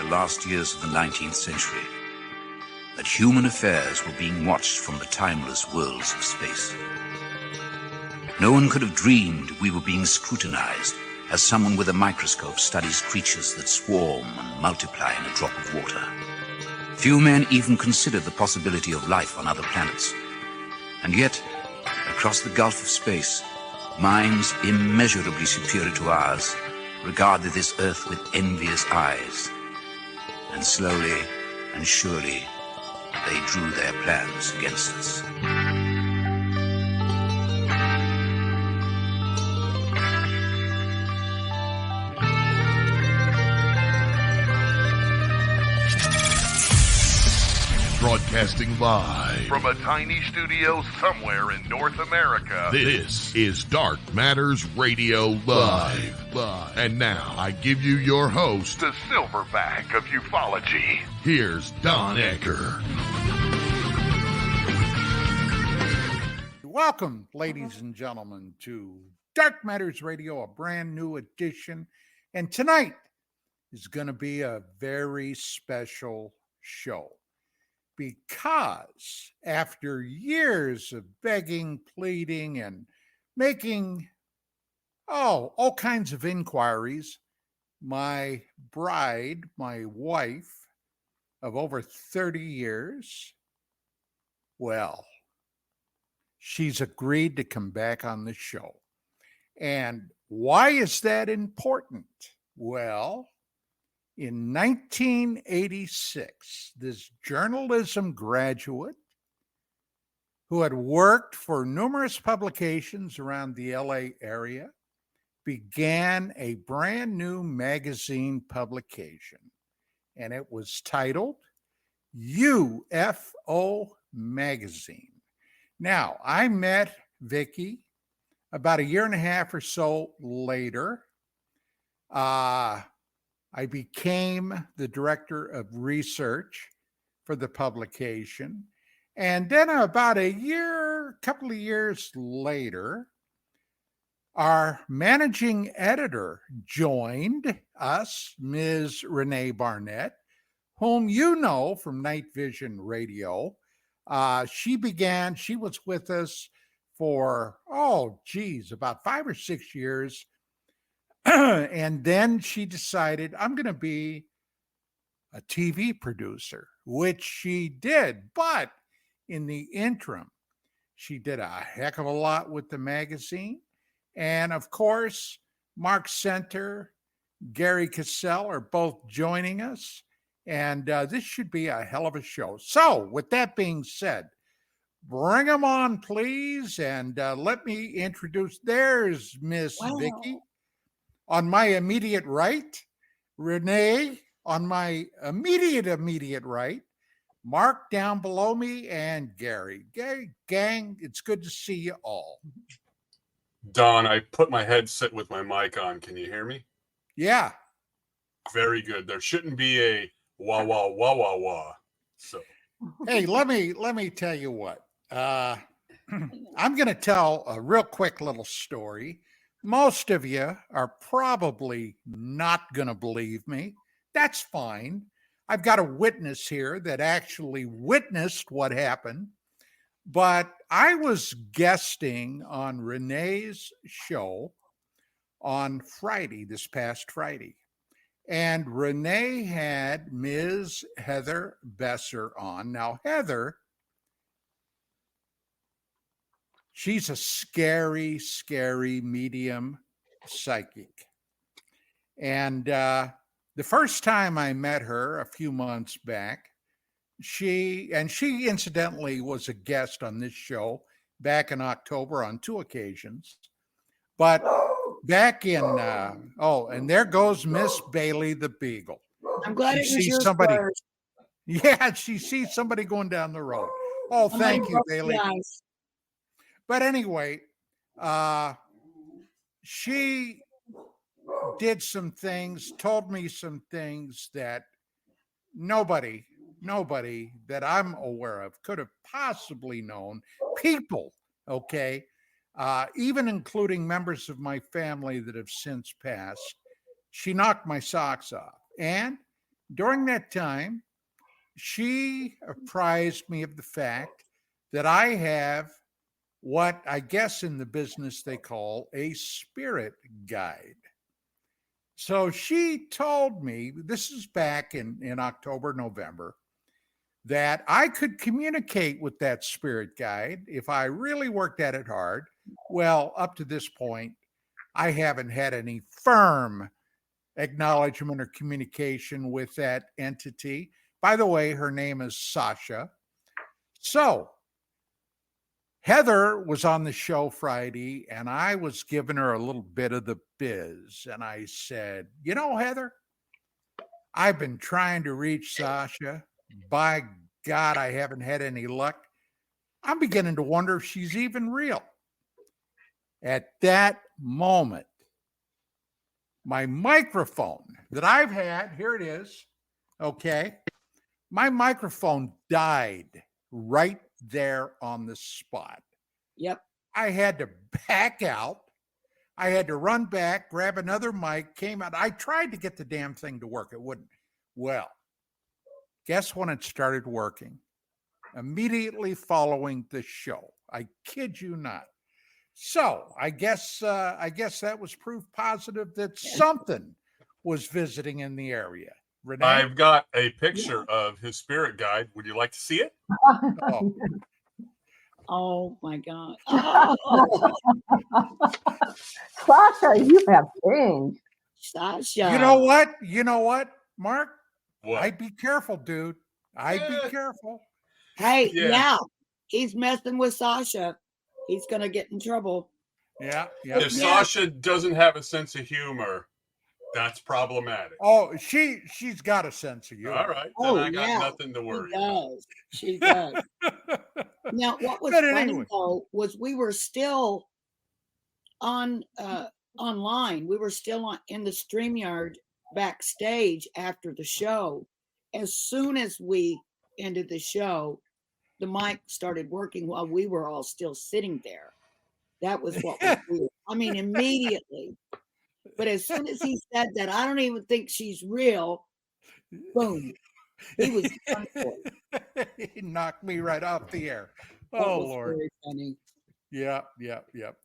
last years of the 19th century, that human affairs were being watched from the timeless worlds of space. No one could have dreamed we were being scrutinized as someone with a microscope studies creatures that swarm and multiply in a drop of water. Few men even considered the possibility of life on other planets. And yet, across the gulf of space, minds immeasurably superior to ours regarded this Earth with envious eyes. And slowly and surely, they drew their plans against us. Broadcasting live from a tiny studio somewhere in North America. This is Dark Matters Radio Live. And now I give you your host, the silverback of ufology. Here's Don Ecker. Welcome, ladies and gentlemen, to Dark Matters Radio, a brand new edition. And tonight is going to be a very special show. Because after years of begging, pleading, and making, all kinds of inquiries, my bride, my wife of over 30 years, well, she's agreed to come back on the show. And why is that important? Well, in 1986, this journalism graduate who had worked for numerous publications around the LA area began a brand new magazine publication, and it was titled UFO Magazine. Now, I met Vicki about a year and a half or so later. I became the director of research for the publication. And then about a couple of years later, our managing editor joined us, Ms. Rene Barnett, whom you know from Night Vision Radio. She was with us for, about 5 or 6 years. And then she decided, I'm going to be a TV producer, which she did. But in the interim, she did a heck of a lot with the magazine. And of course, Mark Center, Gary Cassell are both joining us. And this should be a hell of a show. So with that being said, bring them on, please. And let me introduce, there's Miss Vicki. On my immediate right, Rene on my immediate right, Mark down below me, and Gary. Gang, it's good to see you all. Don, I put my headset with my mic on. Can you hear me? Yeah. Very good. There shouldn't be a wah, wah, wah, wah, wah. So, hey, let me tell you what. I'm going to tell a real quick little story. Most of you are probably not going to believe me. That's fine. I've got a witness here that actually witnessed what happened. But I was guesting on Renee's show on Friday, this past Friday. And Renee had Ms. Heather Besser on. Now, Heather, she's a scary, scary medium psychic. And the first time I met her a few months back, she incidentally was a guest on this show back in October on 2 occasions. But back in, and there goes Miss Bailey the Beagle. I'm glad it was yours somebody. first. Yeah, she sees somebody going down the road. Oh, thank you, Bailey. But anyway, she did some things, told me some things that nobody that I'm aware of could have possibly known. People, okay, even including members of my family that have since passed. She knocked my socks off. And During that time, she apprised me of the fact that I have what I guess in the business they call a spirit guide. So she told me, this is back in October, November, that I could communicate with that spirit guide if I really worked at it hard. Well, up to this point, I haven't had any firm acknowledgement or communication with that entity. By the way, her name is Sasha. So Heather was on the show Friday, and I was giving her a little bit of the biz. And I said, you know, Heather, I've been trying to reach Sasha. By God, I haven't had any luck. I'm beginning to wonder if she's even real. At that moment, my microphone that I've had, here it is, okay, my microphone died right there on the spot. Yep. I had to back out. I had to run back, grab another mic, came out. I tried to get the damn thing to work. It wouldn't. Well, guess when it started working? Immediately following the show. I kid you not. So I guess that was proof positive that something was visiting in the area. Rene? I've got a picture of his spirit guide. Would you like to see it? Oh, Oh my God. Sasha, you have changed. Sasha. You know what, Mark? What? I'd be careful, dude. I'd be careful. Hey, Yeah. yeah. He's messing with Sasha. He's going to get in trouble. Yeah. If Sasha doesn't have a sense of humor, that's problematic. Oh, she's got a sense of humor. All right. Then I got nothing to worry about. She does. Now, what was funny though was we were still on online. We were still in the StreamYard backstage after the show. As soon as we ended the show, the mic started working while we were all still sitting there. That was what was weird. I mean, immediately. But as soon as he said that, I don't even think she's real. Boom. He was done for. He knocked me right off the air. That Oh, was Lord. very funny. Yeah.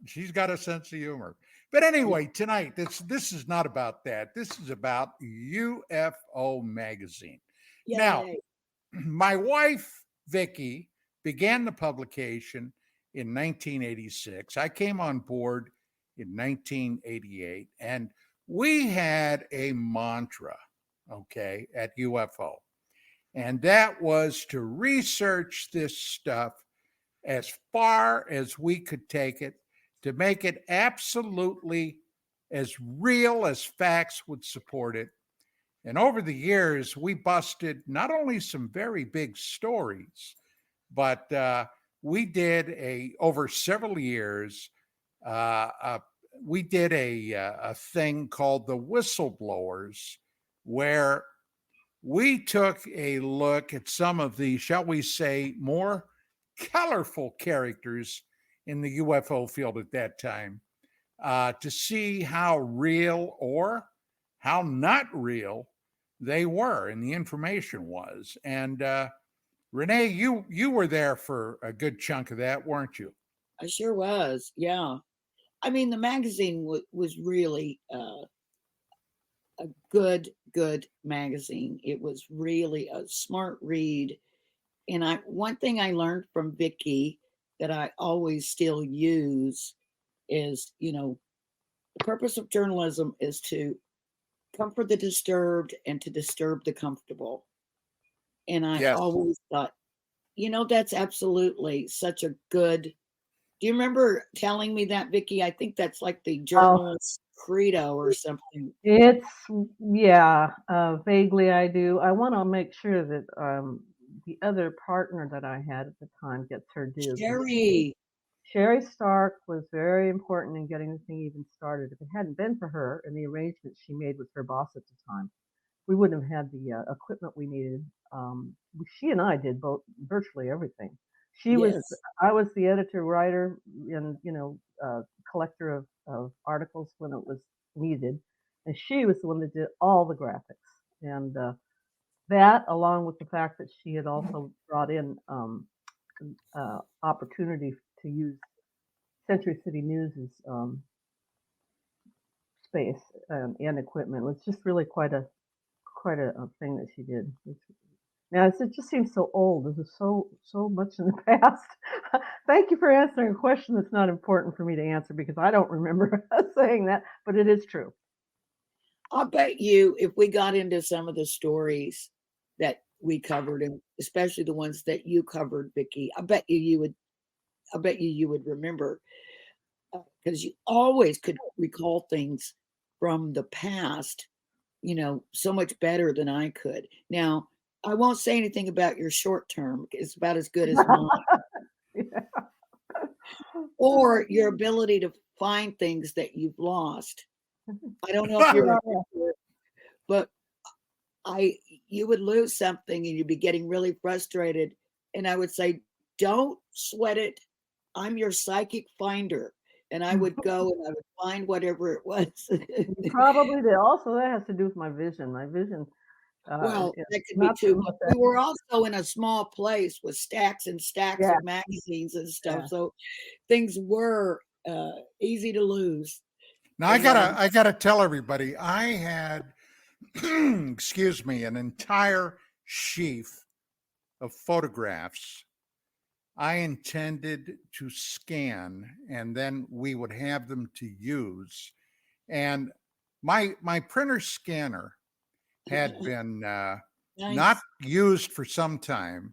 She's got a sense of humor. But anyway, tonight, this is not about that. This is about UFO Magazine. Yay. Now, my wife, Vicki, began the publication in 1986. I came on board in 1988, and we had a mantra, okay, at UFO. And that was to research this stuff as far as we could take it, to make it absolutely as real as facts would support it. And over the years, we busted not only some very big stories, but we did over several years, we did a thing called the Whistleblowers, where we took a look at some of the, shall we say, more colorful characters in the UFO field at that time, to see how real or how not real they were and the information was. And Rene, you were there for a good chunk of that, weren't you? I sure was. Yeah. I mean, the magazine was really a good magazine. It was really a smart read. And one thing I learned from Vicki that I always still use is, the purpose of journalism is to comfort the disturbed and to disturb the comfortable. And I always thought, that's absolutely such a good. Do you remember telling me that, Vicki? I think that's like the journalist credo or something. It's, vaguely I do. I want to make sure that the other partner that I had at the time gets her due. Sherry Stark was very important in getting the thing even started. If it hadn't been for her and the arrangements she made with her boss at the time, we wouldn't have had the equipment we needed. She and I did virtually everything. I was the editor, writer, and collector of articles when it was needed, and she was the one that did all the graphics. And that, along with the fact that she had also brought in opportunity to use Century City News's space and equipment, was just really quite a thing that she did. Now it just seems so old. This is so much in the past. Thank you for answering a question that's not important for me to answer, because I don't remember saying that, but it is true. I'll bet you if we got into some of the stories that we covered, and especially the ones that you covered, Vicki, I bet you would remember, because you always could recall things from the past, so much better than I could. Now, I won't say anything about your short term. It's about as good as mine. Yeah. Or your ability to find things that you've lost. I don't know if you're, but you would lose something and you'd be getting really frustrated. And I would say, don't sweat it. I'm your psychic finder. And I would go and I would find whatever it was. Probably did. Also, that has to do with my vision. My vision. Well, that could be too. We were also in a small place with stacks and stacks of magazines and stuff. Yeah. So things were easy to lose. Now I gotta tell everybody, I had, excuse me, an entire sheaf of photographs I intended to scan, and then we would have them to use. And my printer scanner had been nice. Not used for some time.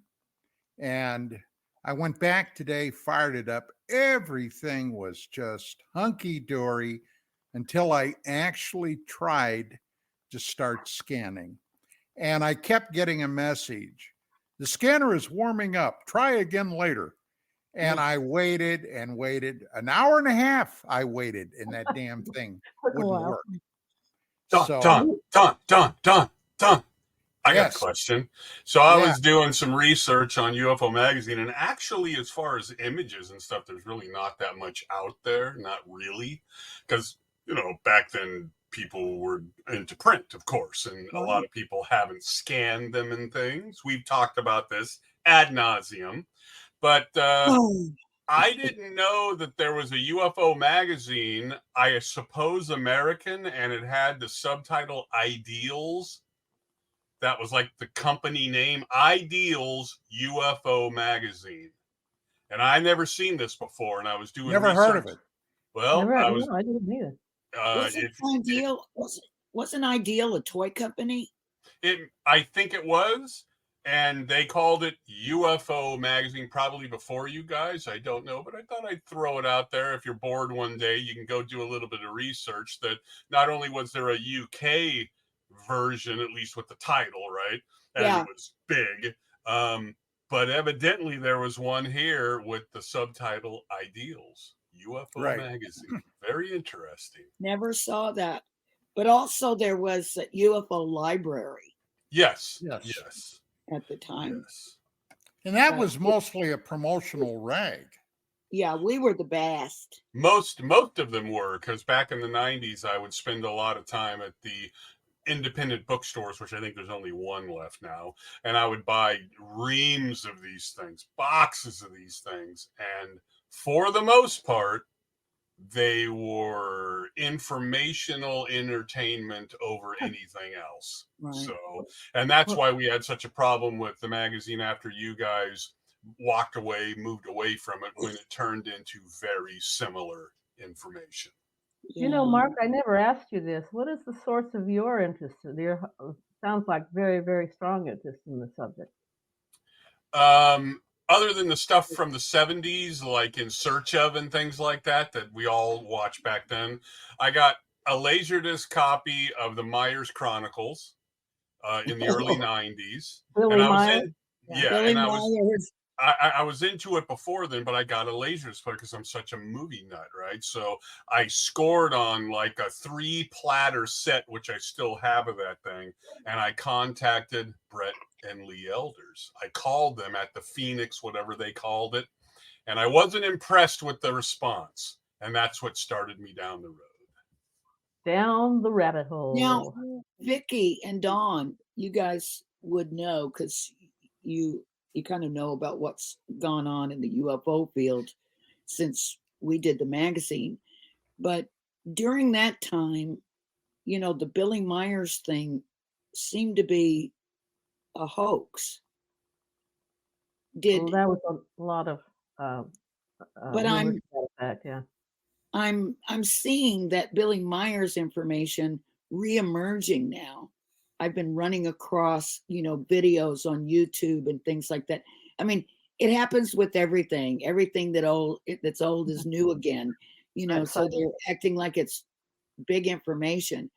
And I went back today, fired it up. Everything was just hunky-dory until I actually tried to start scanning. And I kept getting a message. The scanner is warming up. Try again later. And I waited and waited. An hour and a half I waited, and that damn thing wouldn't work. Don. I got a question. So I was doing some research on UFO Magazine, and actually, as far as images and stuff, there's really not that much out there. Not really. Because, back then, people were into print, of course, and a lot of people haven't scanned them and things. We've talked about this ad nauseum. But I didn't know that there was a UFO magazine, I suppose American, and it had the subtitle Ideals. That was like the company name, Ideals UFO Magazine. And I never seen this before, and I was doing never research. Heard of it. Well, I didn't either. Wasn't Ideal a toy company? I think it was. And they called it UFO Magazine probably before you guys. I don't know, but I thought I'd throw it out there. If you're bored one day, you can go do a little bit of research. That not only was there a UK version, at least with the title, right? And it was big. But evidently there was one here with the subtitle Ideals, UFO Magazine. Very interesting. Never saw that. But also there was a UFO Library. Yes. At the time. Yes. And that was mostly a promotional rag. Yeah, we were the best. Most of them were, because back in the 90s, I would spend a lot of time at the independent bookstores, which I think there's only one left now. And I would buy reams of these things, boxes of these things. And for the most part, they were informational entertainment over anything else. Right. So, and that's why we had such a problem with the magazine after you guys moved away from it, when it turned into very similar information. Mark, I never asked you this. What is the source of your interest? Sounds like very, very strong interest in the subject. Other than the stuff from the 70s, like In Search Of and things like that we all watched back then, I got a Laserdisc copy of the Myers Chronicles in the early 90s. Billy Myers? I was into it before then, but I got a Laserdisc player because I'm such a movie nut, right? So I scored on like a 3-platter set, which I still have of that thing, and I contacted Brett and Lee Elders. I called them at the Phoenix, whatever they called it, and I wasn't impressed with the response, and that's what started me down the road. Down the rabbit hole. Now, Vicki and Dawn, you guys would know, because you kind of know about what's gone on in the UFO field since we did the magazine. But during that time, the Billy Myers thing seemed to be a hoax. Well, that was a lot of but rumors about that, yeah. I'm seeing that Billy Myers information reemerging now. I've been running across, videos on YouTube and things like that. I mean, it happens with everything that's old is new again, so they're acting like it's big information.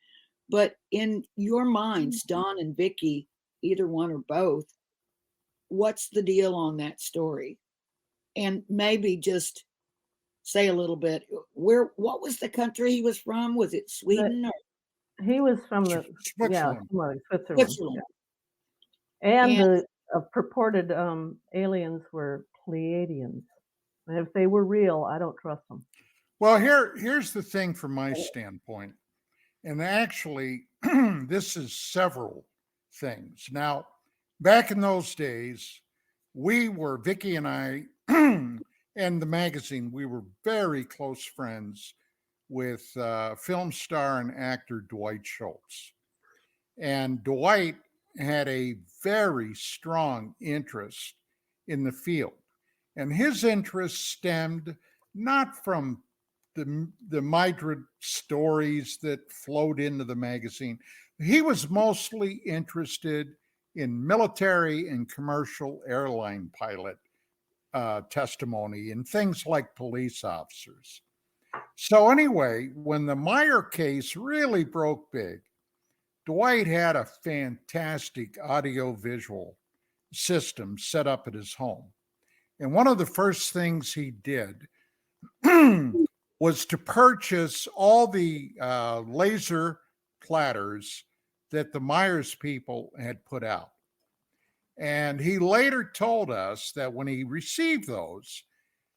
But in your minds, Don and Vicki, either one or both, what's the deal on that story? And maybe just say a little bit, what was the country he was from? Was it Sweden? He was from Switzerland. Switzerland. Yeah. And the purported aliens were Pleiadians. And if they were real, I don't trust them. Well, here's the thing from my standpoint. And actually, this is several things. Now, back in those days, Vicki and I, and the magazine, we were very close friends with film star and actor Dwight Schultz. And Dwight had a very strong interest in the field. And his interest stemmed not from the Mydra stories that flowed into the magazine. He was mostly interested in military and commercial airline pilot testimony and things like police officers. So anyway, when the Meyer case really broke big, Dwight had a fantastic audio-visual system set up at his home. And one of the first things he did was to purchase all the laser platters that the Myers people had put out. And he later told us that when he received those,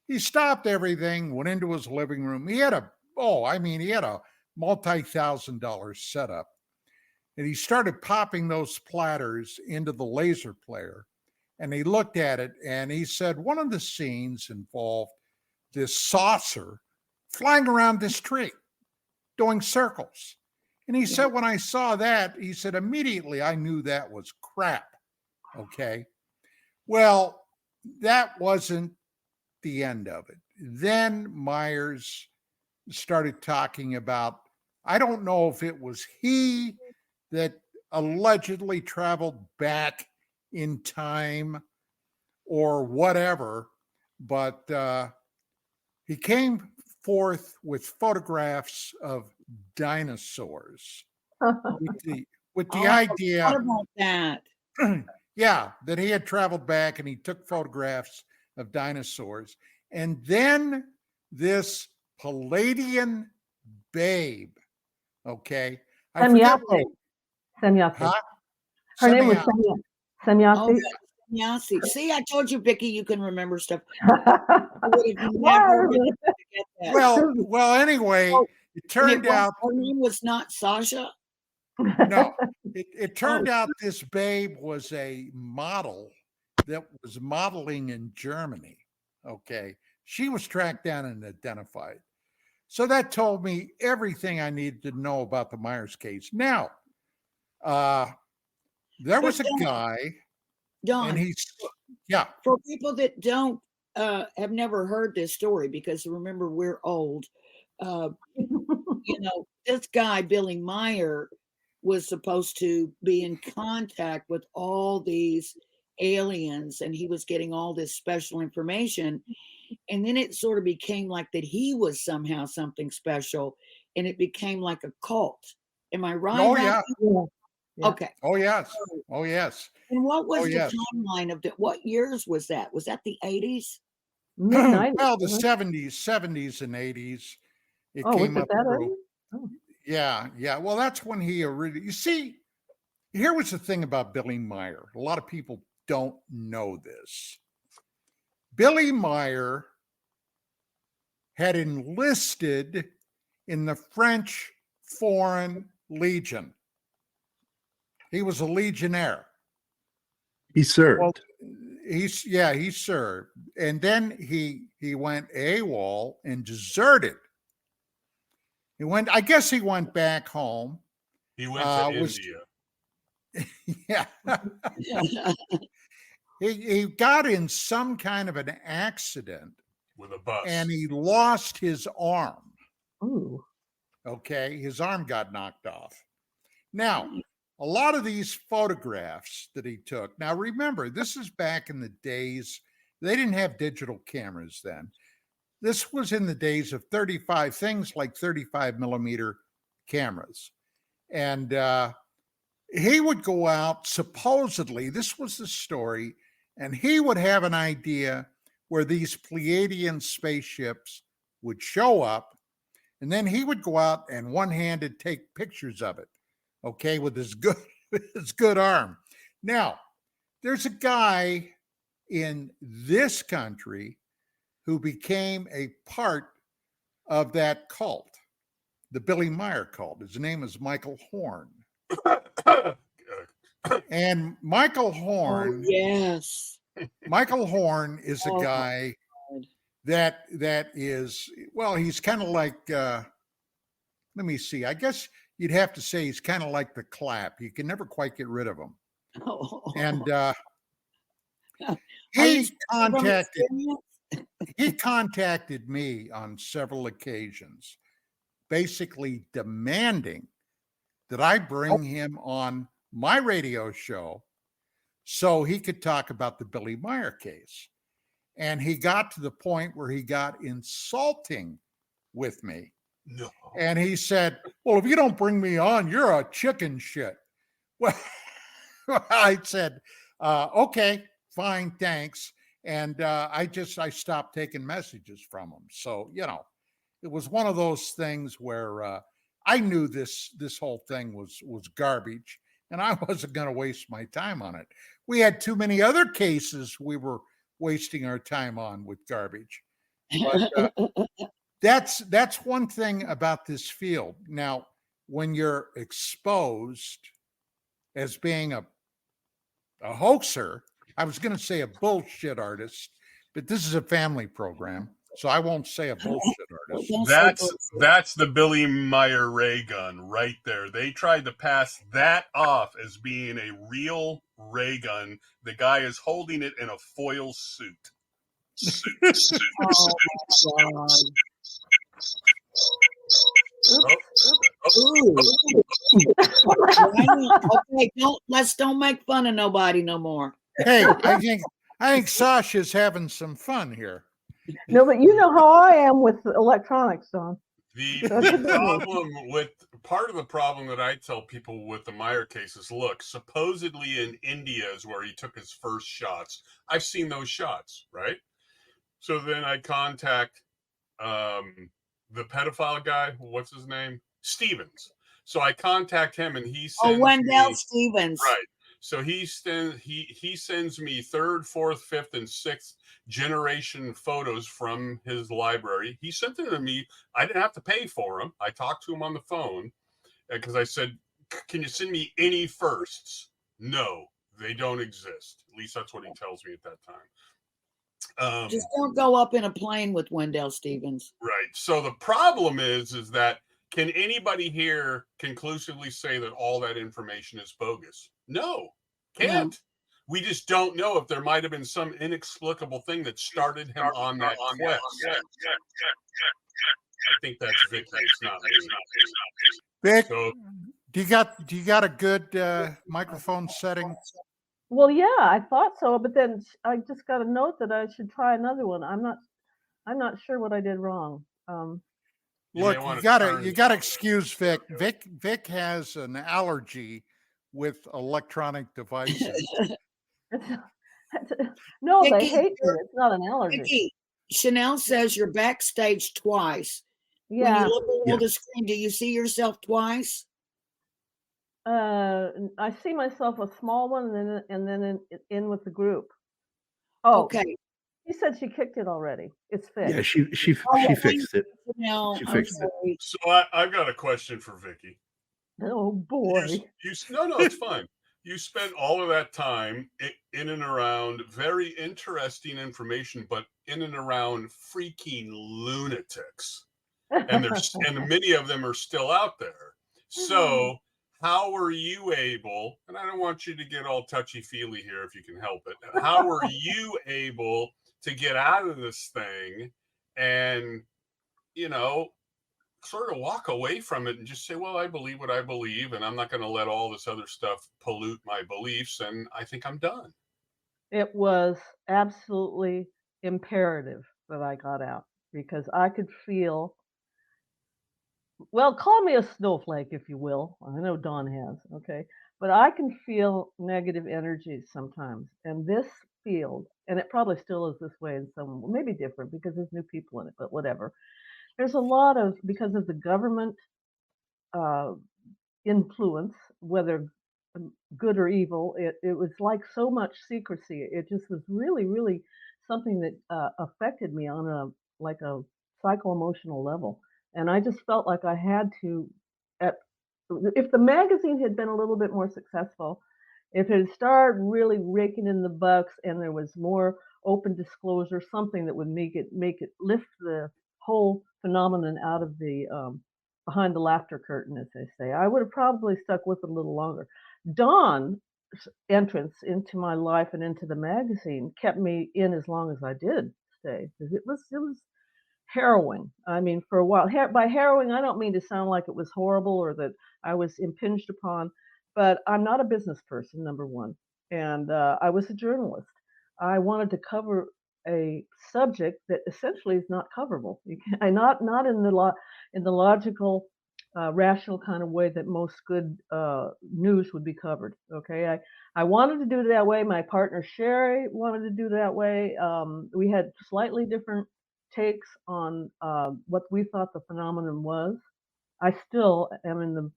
he stopped everything, went into his living room. He had a multi-$1,000 setup. And he started popping those platters into the laser player. And he looked at it and he said one of the scenes involved this saucer flying around this tree, doing circles. And he said, when I saw that, he said, immediately I knew that was crap. Okay. Well, that wasn't the end of it. Then Myers started talking about, I don't know if it was he that allegedly traveled back in time or whatever, but he came forth with photographs of dinosaurs with the idea about that. Yeah, that he had traveled back and he took photographs of dinosaurs. And then this Palladian babe, okay? Semyase. Huh? Her name was Semyase. Oh, Semyase. See, I told you, Vicki, you can remember stuff. Never well, anyway, it turned out her name was not Sasha. No, it turned out this babe was a model that was modeling in Germany. Okay. She was tracked down and identified. So that told me everything I needed to know about the Myers case. Now, there was a guy. Don, and for people that don't have never heard this story, because remember, we're old, this guy, Billy Meyer, was supposed to be in contact with all these aliens, and he was getting all this special information. And then it sort of became like that he was somehow something special, and it became like a cult. Am I right? Oh, yeah. Okay. Oh, yes. Oh, yes. And what was the timeline of what years was that? Was that the 80s? Well, the 70s and 80s. It came up through. Yeah. Well, that's when he already, you see, here was the thing about Billy Meyer. A lot of people don't know this. Billy Meyer had enlisted in the French Foreign Legion. He was a legionnaire. He served. Well, he served, and then he went AWOL and deserted. I guess he went back home. He went to India. Yeah. He got in some kind of an accident With a bus. and he lost his arm. Ooh. Okay, his arm got knocked off. Now, a lot of these photographs that he took, now remember, this is back in the days, they didn't have digital cameras then. This was in the days of 35 millimeter cameras. And he would go out, supposedly, this was the story, and he would have an idea where these Pleiadian spaceships would show up, and then he would go out and one-handed take pictures of it, okay, with his good arm. Now, there's a guy in this country who became a part of that cult, the Billy Meyer cult. His name is Michael Horn. And Michael Horn, yes, Michael Horn is a guy that is, well, he's kind of like, let me see, I guess you'd have to say he's kind of like the Clap. You can never quite get rid of him. And he contacted me on several occasions, basically demanding that I bring him on my radio show so he could talk about the Billy Meyer case. And he got to the point where he got insulting with me. No. And he said, well, if you don't bring me on, you're a chicken shit. Well, I said, okay, fine, thanks. And I stopped taking messages from him. So, it was one of those things where I knew this whole thing was garbage, and I wasn't going to waste my time on it. We had too many other cases we were wasting our time on with garbage. But that's one thing about this field. Now, when you're exposed as being a hoaxer, I was going to say a bullshit artist, but this is a family program, so I won't say a bullshit artist. That's the Billy Meyer ray gun right there. They tried to pass that off as being a real ray gun. The guy is holding it in a foil suit. Okay, don't make fun of nobody no more. Hey, I think Sasha's having some fun here. No, but you know how I am with electronics, Don. Part of the problem that I tell people with the Meyer case is, look, supposedly in India is where he took his first shots. I've seen those shots, right? So then I contact the pedophile guy. What's his name? Stevens. So I contact him, and he sends Wendell Stevens. Right. So he sends me third, fourth, fifth, and sixth generation photos from his library. He sent them to me. I didn't have to pay for them. I talked to him on the phone because I said, "Can you send me any firsts?" No, they don't exist. At least that's what he tells me at that time. Just don't go up in a plane with Wendell Stevens. Right. So the problem is that can anybody here conclusively say that all that information is bogus? No, can't. No. We just don't know if there might have been some inexplicable thing that started him on that quest. I think that's Vicki. It's not me. Vic, so, do you got a good microphone setting? Well, yeah, I thought so, but then I just got a note that I should try another one. I'm not sure what I did wrong. Look, you gotta excuse Vic. Vic has an allergy with electronic devices. No, Vicki, they hate it. It's not an allergy. Vicki, Chanel says you're backstage twice. Yeah. When you look over the screen, do you see yourself twice? I see myself a small one, and then in with the group. Oh, okay. She said she kicked it already. It's fixed. Yeah, she fixed it. No, she fixed it. So I've got a question for Vicki. Oh boy. No, it's fine. You spent all of that time in and around very interesting information, but in and around freaking lunatics. And many of them are still out there. So how were you able, and I don't want you to get all touchy-feely here if you can help it, how were you able to get out of this thing and, sort of walk away from it and just say, well, I believe what I believe, and I'm not going to let all this other stuff pollute my beliefs, and I think I'm done. It was absolutely imperative that I got out because I could feel, well, call me a snowflake if you will. I know Dawn has, okay? But I can feel negative energies sometimes. And this field, and it probably still is this way in some, maybe different because there's new people in it, but whatever. There's a lot of, because of the government influence, whether good or evil, it was like so much secrecy. It just was really, really something that affected me on a psycho-emotional level. And I just felt like I had to, if the magazine had been a little bit more successful, if it had started really raking in the bucks and there was more open disclosure, something that would make it lift the whole phenomenon out of the behind the laughter curtain, as they say, I would have probably stuck with it a little longer. Dawn's entrance into my life and into the magazine kept me in as long as I did stay. It was harrowing. I mean, for a while. By harrowing, I don't mean to sound like it was horrible or that I was impinged upon, but I'm not a business person, number one, and I was a journalist. I wanted to cover a subject that essentially is not coverable. Not in the logical, rational kind of way that most good news would be covered. Okay, I wanted to do it that way. My partner Sherry wanted to do it that way. We had slightly different takes on what we thought the phenomenon was. I still am in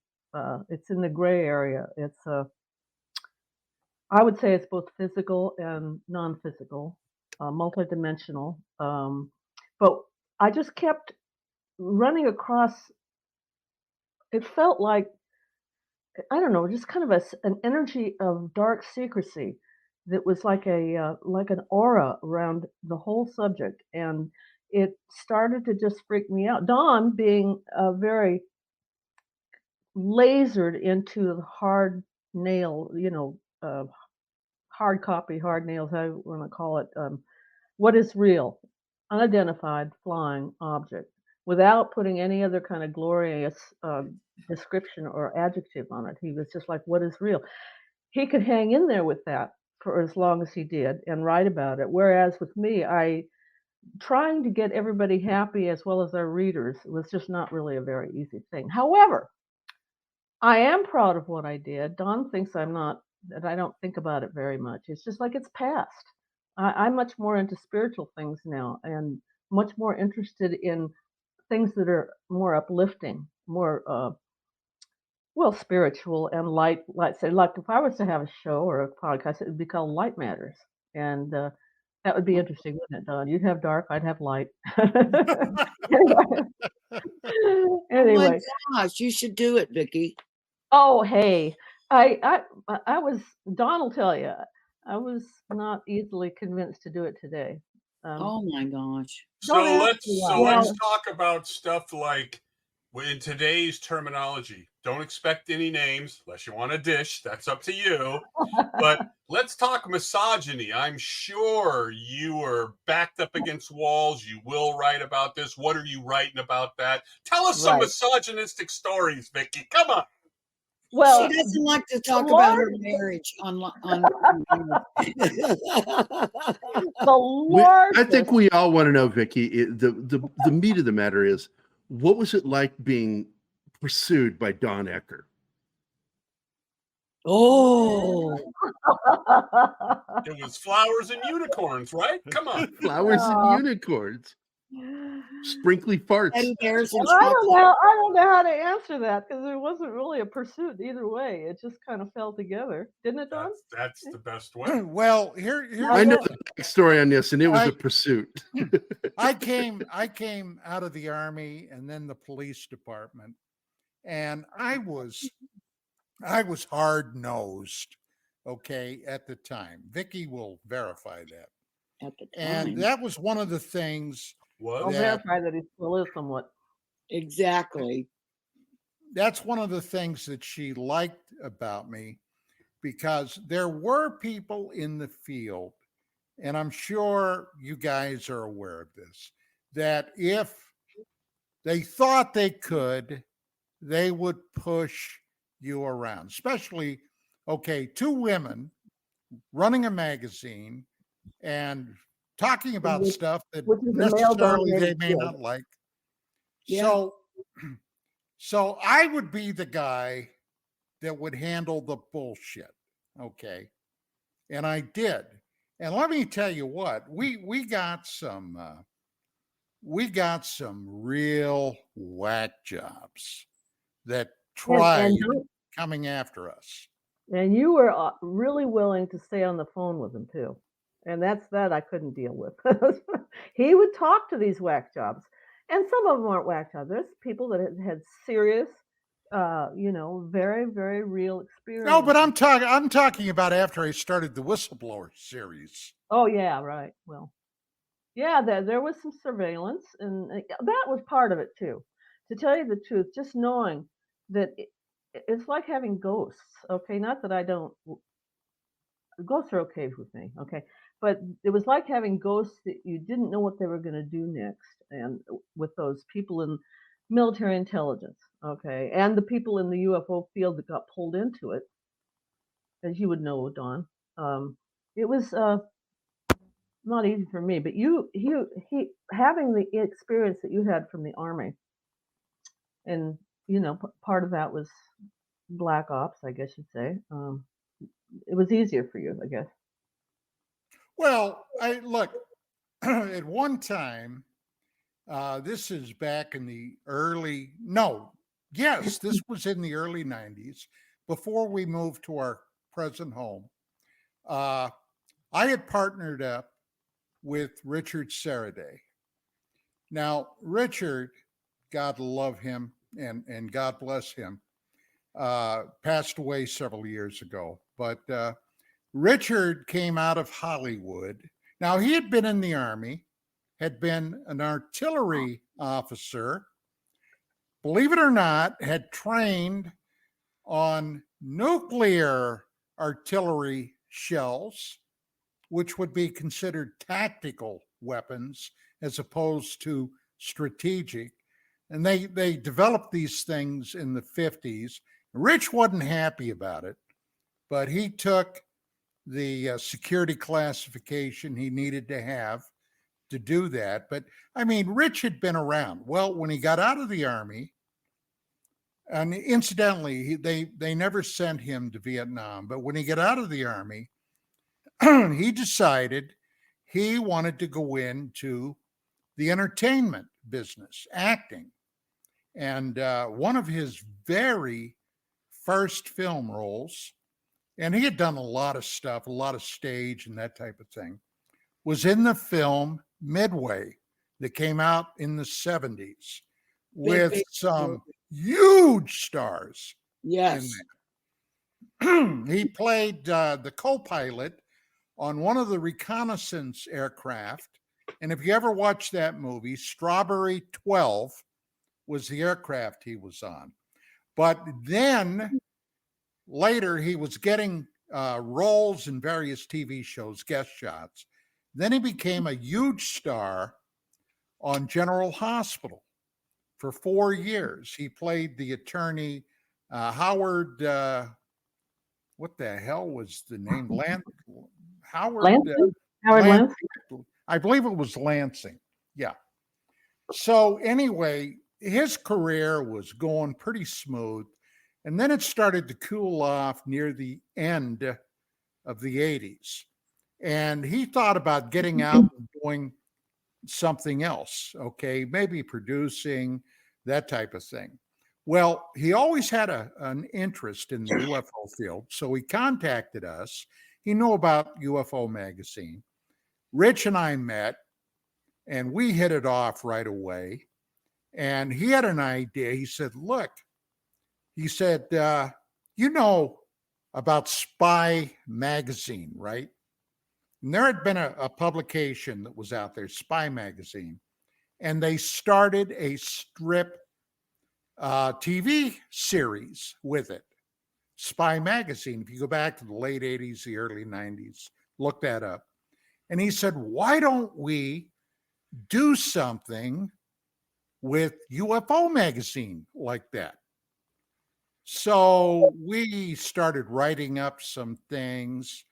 it's in the gray area. It's I would say it's both physical and non-physical, multidimensional. But I just kept running across. It felt like, I don't know, just kind of an energy of dark secrecy that was like like an aura around the whole subject, and it started to just freak me out. Dawn, being very lasered into the hard nail, hard copy, hard nails, I want to call it, what is real, unidentified flying object, without putting any other kind of glorious description or adjective on it. He was just like, what is real? He could hang in there with that for as long as he did and write about it. Whereas with me, trying to get everybody happy as well as our readers was just not really a very easy thing. However, I am proud of what I did. Dawn thinks that I don't think about it very much. It's just like it's past. I'm much more into spiritual things now and much more interested in things that are more uplifting, more spiritual and light. Say, like if I was to have a show or a podcast, it would be called Light Matters, and that would be interesting, wouldn't it, Don? You'd have dark, I'd have light. Anyway. Oh my gosh, you should do it, Vicki. Oh, hey, I was. Don will tell you, I was not easily convinced to do it today. Oh my gosh. So let's talk about stuff like, in today's terminology, don't expect any names unless you want a dish. That's up to you. But let's talk misogyny. I'm sure you are backed up against walls. You will write about this. What are you writing about that? Tell us some misogynistic stories, Vicki. Come on. Well, she doesn't like to talk about her marriage on I think we all want to know, Vicki. The meat of the matter is, what was it like being pursued by Don Ecker? Oh, it was flowers and unicorns, right? Come on, flowers and unicorns. Sprinkly farts. I don't know how to answer that because there wasn't really a pursuit either way. It just kind of fell together, didn't it, Don? That's the best way. Well, I know the backstory on this, and it was a pursuit. I came out of the Army and then the police department, and I was hard-nosed. okay, at the time. Vicki will verify that. At the time. And that was one of the things. I'll verify that he still is somewhat. Exactly. That's one of the things that she liked about me, because there were people in the field, and I'm sure you guys are aware of this, that if they thought they could, they would push you around, especially, okay, two women running a magazine and talking about stuff that necessarily they may not like. Yeah. So I would be the guy that would handle the bullshit. Okay. And I did. And let me tell you what, we got some real whack jobs that tried coming after us. And you were really willing to stay on the phone with him too. And that I couldn't deal with. He would talk to these whack jobs. And some of them aren't whack jobs. There's people that had serious, very, very real experience. No, but I'm talking about after I started the whistleblower series. Oh yeah, right. Well, yeah, there was some surveillance, and that was part of it too. To tell you the truth, just knowing that it's like having ghosts. Okay, not that I don't. Ghosts are okay with me. Okay, but it was like having ghosts that you didn't know what they were going to do next, and with those people in military intelligence, okay, and the people in the UFO field that got pulled into it, as you would know, Dawn. It was not easy for me, but he having the experience that you had from the Army, and part of that was black ops, I guess you'd say. It was easier for you, I guess. Well, look at one time. This is back in the this was in the early 90s, before we moved to our present home. I had partnered up with Richard Saraday. Now, Richard, God love him and God bless him, passed away several years ago. But Richard came out of Hollywood. Now, he had been in the Army, had been an artillery officer, believe it or not, had trained on nuclear artillery shells, which would be considered tactical weapons as opposed to strategic. And they developed these things in the 50s. Rich wasn't happy about it, but he took the security classification he needed to have to do that. But I mean, Rich had been around. Well, when he got out of the Army, and incidentally, they never sent him to Vietnam, but when he got out of the Army, he decided he wanted to go into the entertainment business, acting. And one of his very first film roles, and he had done a lot of stuff, a lot of stage and that type of thing, was in the film Midway that came out in the 70s with some huge stars. Yes. He played the co-pilot on one of the reconnaissance aircraft. And if you ever watch that movie, Strawberry 12 was the aircraft he was on. But then later he was getting roles in various TV shows, guest shots. Then he became a huge star on General Hospital for 4 years. He played the attorney, Howard, what the hell was the name? Howard Lansing? I believe it was Lansing. Yeah. So anyway, his career was going pretty smooth. And then it started to cool off near the end of the 80s. And he thought about getting out and doing something else, okay, maybe producing, that type of thing. Well, he always had an interest in the UFO field, so he contacted us. He knew about UFO Magazine. Rich and I met, and we hit it off right away. And he had an idea. He said, look, he said, about Spy Magazine, right? And there had been a publication that was out there, Spy Magazine, and they started a strip TV series with it, Spy Magazine. If you go back to the late 80s, the early 90s, look that up. And he said, why don't we do something with UFO Magazine like that? So we started writing up some things.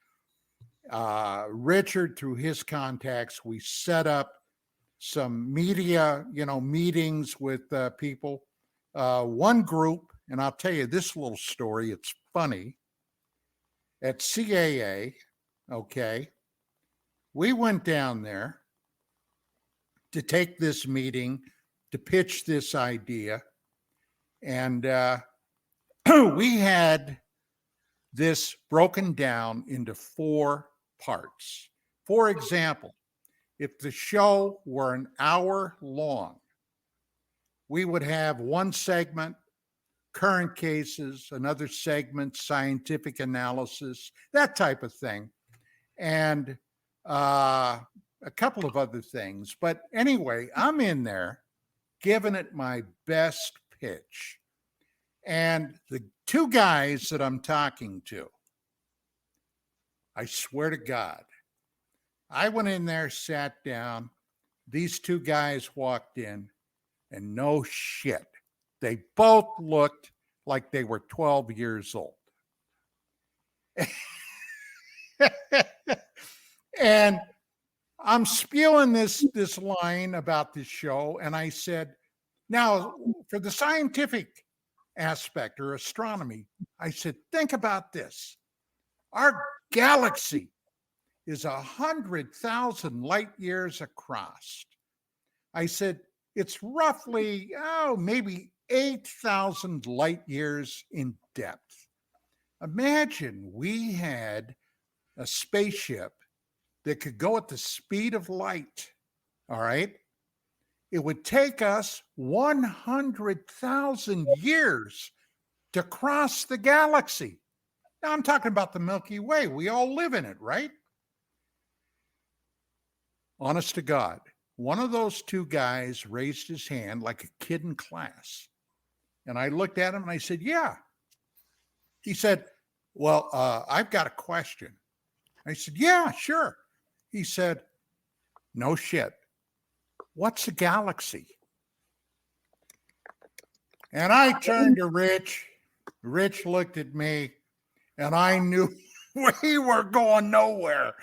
Richard, through his contacts, we set up some media, meetings with people. One group, and I'll tell you this little story, it's funny. At CAA, okay, we went down there to take this meeting, to pitch this idea, and we had this broken down into 4 parts. For example, if the show were an hour long, we would have one segment, current cases, another segment, scientific analysis, that type of thing, and a couple of other things. But anyway, I'm in there giving it my best pitch. And the 2 guys that I'm talking to, I swear to God, I went in there, sat down. These 2 guys walked in, and no shit, they both looked like they were 12 years old. And I'm spewing this line about this show, and I said, now, for the scientific aspect or astronomy, I said, think about this. Our galaxy is 100,000 light years across. I said, it's roughly, maybe 8,000 light years in depth. Imagine we had a spaceship that could go at the speed of light, all right? It would take us 100,000 years to cross the galaxy. Now I'm talking about the Milky Way. We all live in it, right? Honest to God, one of those 2 guys raised his hand like a kid in class. And I looked at him and I said, yeah. He said, well, I've got a question. I said, yeah, sure. He said, no shit. What's a galaxy? And I turned to Rich. Rich looked at me, and I knew we were going nowhere.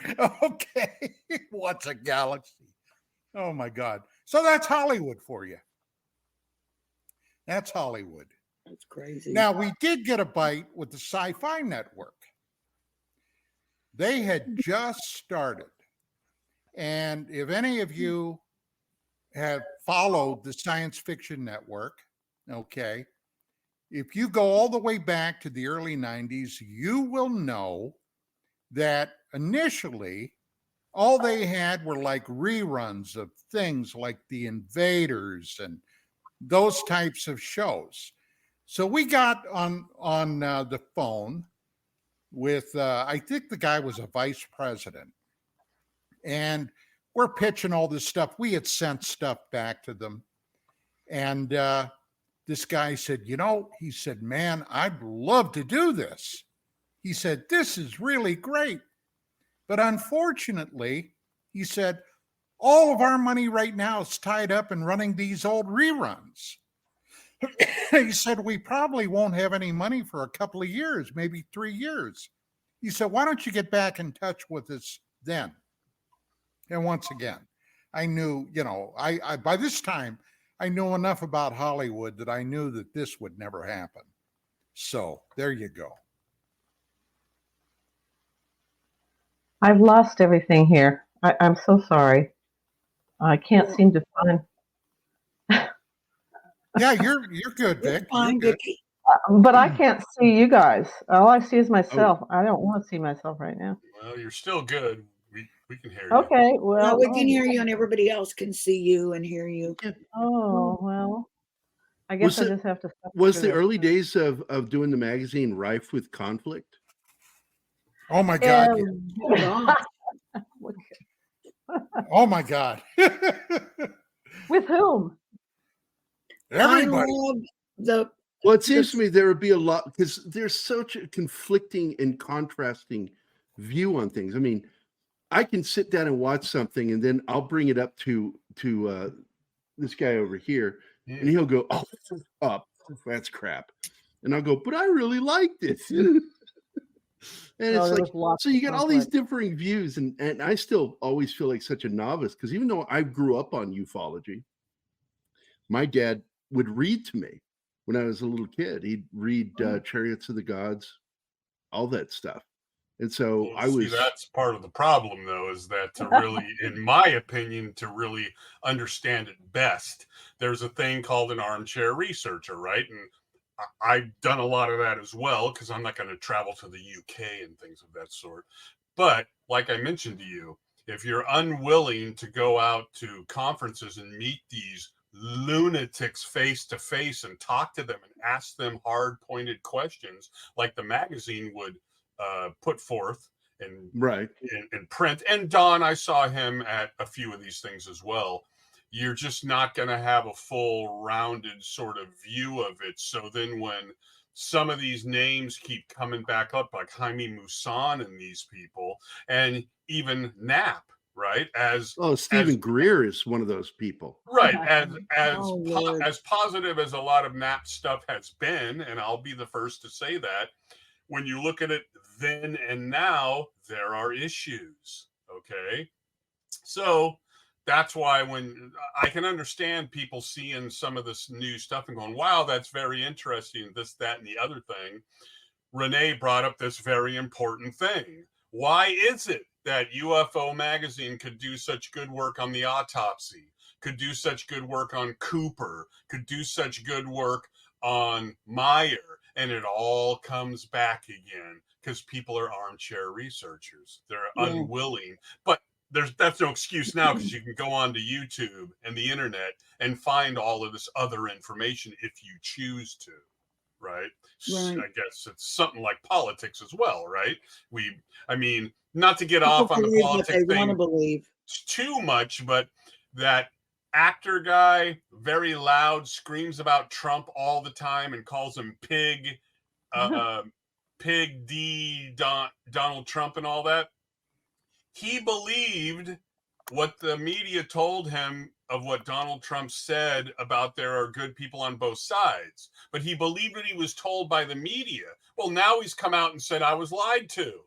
Okay, what's a galaxy? Oh my God. So that's Hollywood for you. That's Hollywood. That's crazy. Now, we did get a bite with the Sci-Fi Network. They had just started. And if any of you have followed the Science Fiction Network, okay, if you go all the way back to the early 90s, you will know that initially all they had were like reruns of things like The Invaders and those types of shows. So we got on the phone with, I think the guy was a vice president, and we're pitching all this stuff. We had sent stuff back to them. And this guy said, he said, man, I'd love to do this. He said, this is really great. But unfortunately, he said, all of our money right now is tied up in running these old reruns. He said, we probably won't have any money for a couple of years, maybe 3 years. He said, why don't you get back in touch with us then? And once again, I knew, I by this time, I knew enough about Hollywood that I knew that this would never happen. So there you go. I've lost everything here. I'm so sorry. I can't seem to find. Yeah, you're good, Vic. Fine, You're good. Vicki. But I can't see you guys. All I see is myself. I don't want to see myself right now. Well, you're still good. We can hear you. Okay, well. No, we can hear you, and everybody else can see you and hear you. Oh, well. I guess I just have to. Was the early days of doing the magazine rife with conflict? Oh my God. And, Oh my God. with whom? Everybody. I love the Well, it seems to me there would be a lot because there's such a conflicting and contrasting view on things. I mean, I can sit down and watch something, and then I'll bring it up to this guy over here, and he'll go, "Oh, that's crap," and I'll go, "But I really liked it." And it's like, so you got all these differing views, and I still always feel like such a novice because even though I grew up on ufology, my dad would read to me when I was a little kid. He'd read Chariots of the Gods, all that stuff. And so that's part of the problem, though, is that to really, in my opinion, to really understand it best, there's a thing called an armchair researcher, right? And I've done a lot of that as well because I'm not going to travel to the UK and things of that sort. But like I mentioned to you, if you're unwilling to go out to conferences and meet these lunatics face to face and talk to them and ask them hard pointed questions like the magazine would put forth in print. And Don, I saw him at a few of these things as well. You're just not going to have a full rounded sort of view of it. So then when some of these names keep coming back up, like Jaime Maussan and these people, and even Knapp, right? Stephen Greer is one of those people, right? As positive as a lot of Knapp stuff has been, and I'll be the first to say that. When you look at it then and now, there are issues. Okay, so that's why when I can understand people seeing some of this new stuff and going, wow, that's very interesting, this, that, and the other thing. Rene brought up this very important thing. Why is it that UFO Magazine could do such good work on the autopsy, could do such good work on Cooper, could do such good work on Meyer, and it all comes back again because people are armchair researchers. They're unwilling, but that's no excuse now because you can go on to YouTube and the internet and find all of this other information if you choose to, right? I guess it's something like politics as well, right? Not to get off on the politics thing too much, but that actor guy, very loud, screams about Trump all the time and calls him pig, pig D, Donald Trump and all that. He believed what the media told him of what Donald Trump said about there are good people on both sides. But he believed what he was told by the media. Well, now he's come out and said, I was lied to.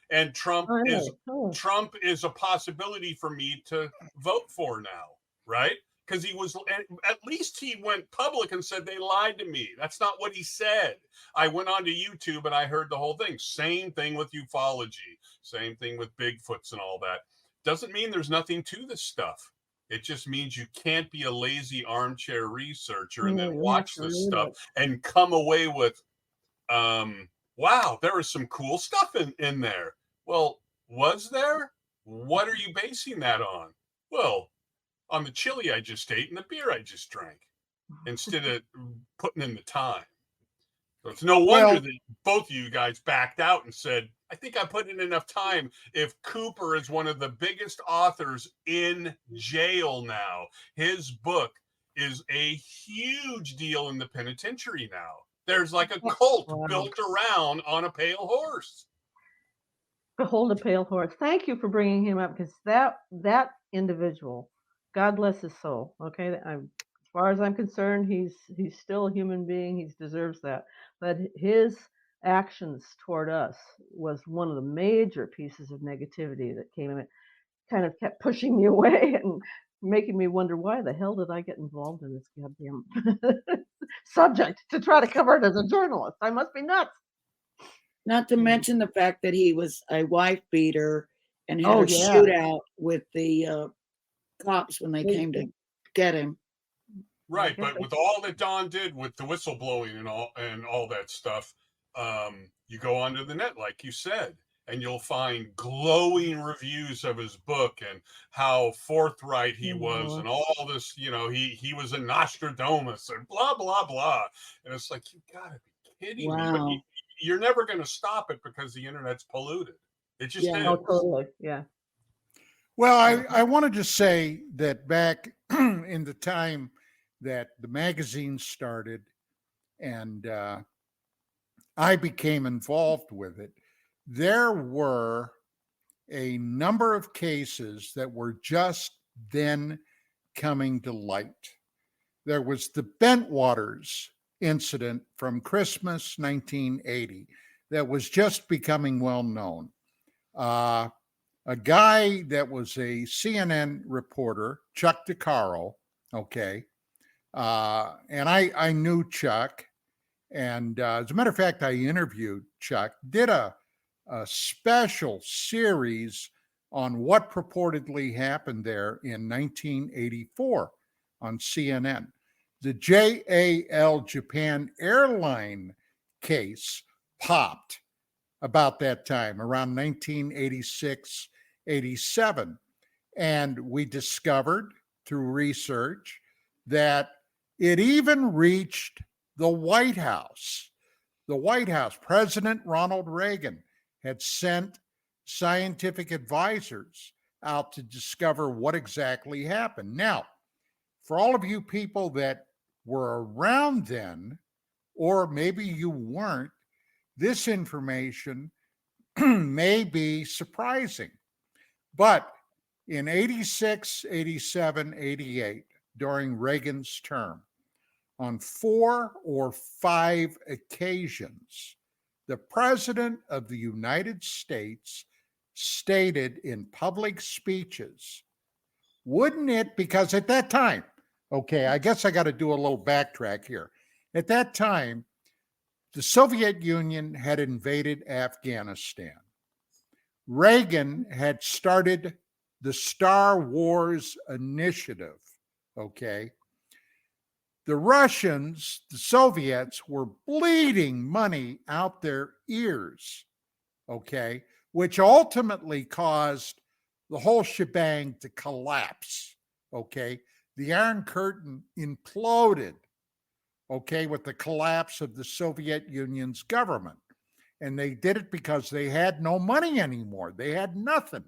And Trump is a possibility for me to vote for now, right? Because at least he went public and said they lied to me. That's not what he said. I went onto YouTube and I heard the whole thing. Same thing with ufology. Same thing with Bigfoots and all that. Doesn't mean there's nothing to this stuff. It just means you can't be a lazy armchair researcher and then watch this stuff and come away with, wow, there was some cool stuff in there. Well, was there? What are you basing that on? Well, on the chili I just ate and the beer I just drank instead of putting in the time. So it's no wonder that both of you guys backed out and said, I think I put in enough time. If Cooper is one of the biggest authors in jail now, his book is a huge deal in the penitentiary now. There's like a cult built around on a pale horse. Hold a pale horse. Thank you for bringing him up because that individual, God bless his soul. Okay, as far as I'm concerned, he's still a human being. He deserves that. But his actions toward us was one of the major pieces of negativity that came in. It kind of kept pushing me away and making me wonder why the hell did I get involved in this goddamn subject to try to cover it as a journalist. I must be nuts. Not to mention the fact that he was a wife beater and had a shootout with the cops when they came to get him. Right, but with all that Don did with the whistleblowing and all that stuff, you go onto the net, like you said, and you'll find glowing reviews of his book and how forthright he was and all this, he was a Nostradamus and blah, blah, blah. And it's like, you gotta be kidding me. But you're never going to stop it because the internet's polluted. It just Yeah. is. Oh, totally. Yeah. Well, I wanted to say that back in the time that the magazine started and I became involved with it, there were a number of cases that were just then coming to light. There was the Bentwaters incident from Christmas 1980 that was just becoming well known. A guy that was a CNN reporter, Chuck DeCaro, okay, and I knew Chuck, and as a matter of fact, I interviewed Chuck, did a special series on what purportedly happened there in 1984 on CNN. The JAL Japan airline case popped about that time, around 1986, 87. And we discovered through research that it even reached the White House. The White House, President Ronald Reagan had sent scientific advisors out to discover what exactly happened. Now, for all of you people that were around then, or maybe you weren't, this information may be surprising. But in 86, 87, 88, during Reagan's term, on 4 or 5 occasions, the President of the United States stated in public speeches, wouldn't it, because at that time, okay, I guess I got to do a little backtrack here. At that time, the Soviet Union had invaded Afghanistan. Reagan had started the Star Wars initiative, okay? The Russians, the Soviets, were bleeding money out their ears, okay, which ultimately caused the whole shebang to collapse, okay? The Iron Curtain imploded, okay, with the collapse of the Soviet Union's government. And they did it because they had no money anymore. They had nothing.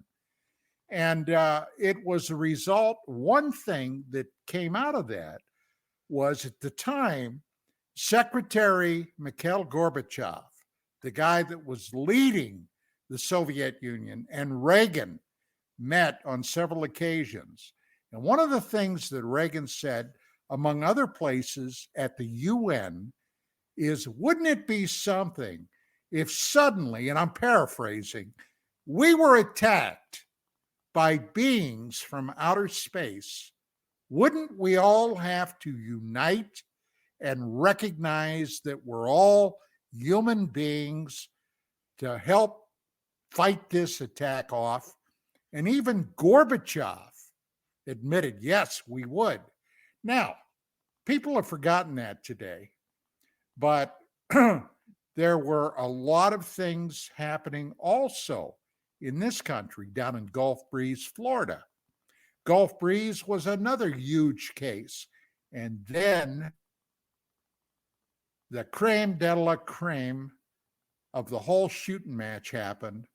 And it was a result, one thing that came out of that was at the time, Secretary Mikhail Gorbachev, the guy that was leading the Soviet Union, and Reagan met on several occasions. And one of the things that Reagan said, among other places at the UN, is wouldn't it be something if suddenly, and I'm paraphrasing, we were attacked by beings from outer space? Wouldn't we all have to unite and recognize that we're all human beings to help fight this attack off? And even Gorbachev admitted, yes, we would. Now, people have forgotten that today, but there were a lot of things happening also in this country, down in Gulf Breeze, Florida. Gulf Breeze was another huge case. And then the creme de la creme of the whole shooting match happened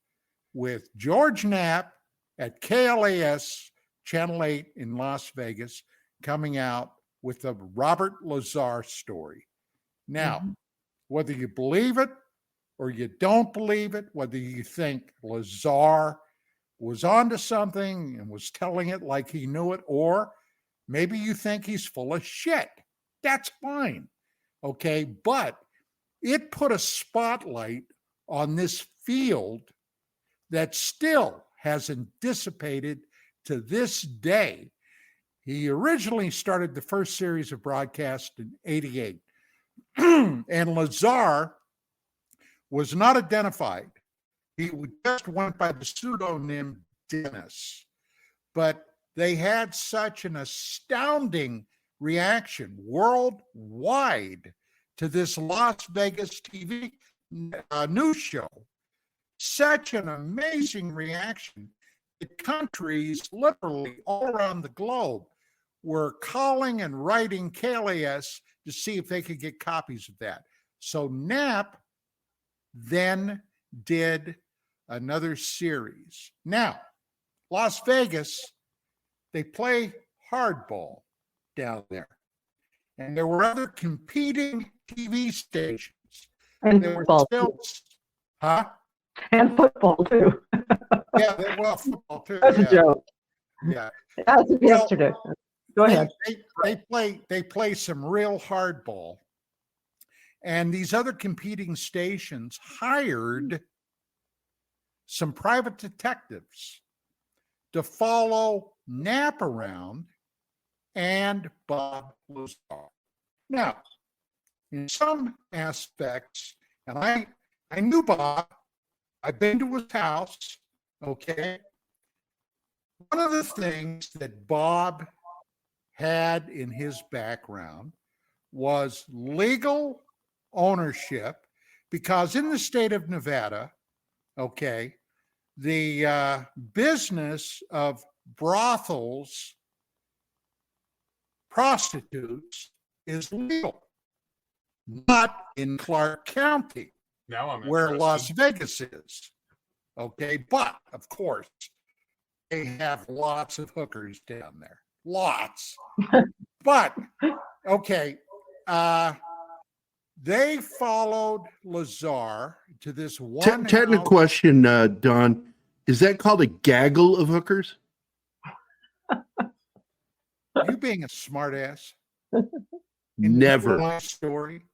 with George Knapp at KLAS Channel 8 in Las Vegas coming out with the Robert Lazar story. Now, whether you believe it or you don't believe it, whether you think Lazar was onto something and was telling it like he knew it, or maybe you think he's full of shit, that's fine, okay? But it put a spotlight on this field that still hasn't dissipated to this day. He originally started the first series of broadcasts in 88. And Lazar was not identified. He just went by the pseudonym Dennis. But they had such an astounding reaction worldwide to this Las Vegas TV news show. Such an amazing reaction that countries literally all around the globe were calling and writing KLAS to see if they could get copies of that. So Knapp then did another series. Now, Las Vegas, they play hardball down there. And there were other competing TV stations. And There were football, still, huh? and football too. Yeah, well, football too. That's a Yeah, joke. yeah. That was yesterday. Go ahead. They play some real hardball, and these other competing stations hired some private detectives to follow Knapp around and Bob Lazar. Now, in some aspects, and I knew Bob, I've been to his house, okay? One of the things that Bob had in his background was legal ownership, because in the state of Nevada, okay, the business of brothels, prostitutes, is legal. Not in Clark County, Now I'm where interested. Las Vegas is. Okay, but of course, they have lots of hookers down there. Lots. But, okay, they followed Lazar to this one Technical house. question, Don. Is that called a gaggle of hookers? You being a smartass. Never. My story.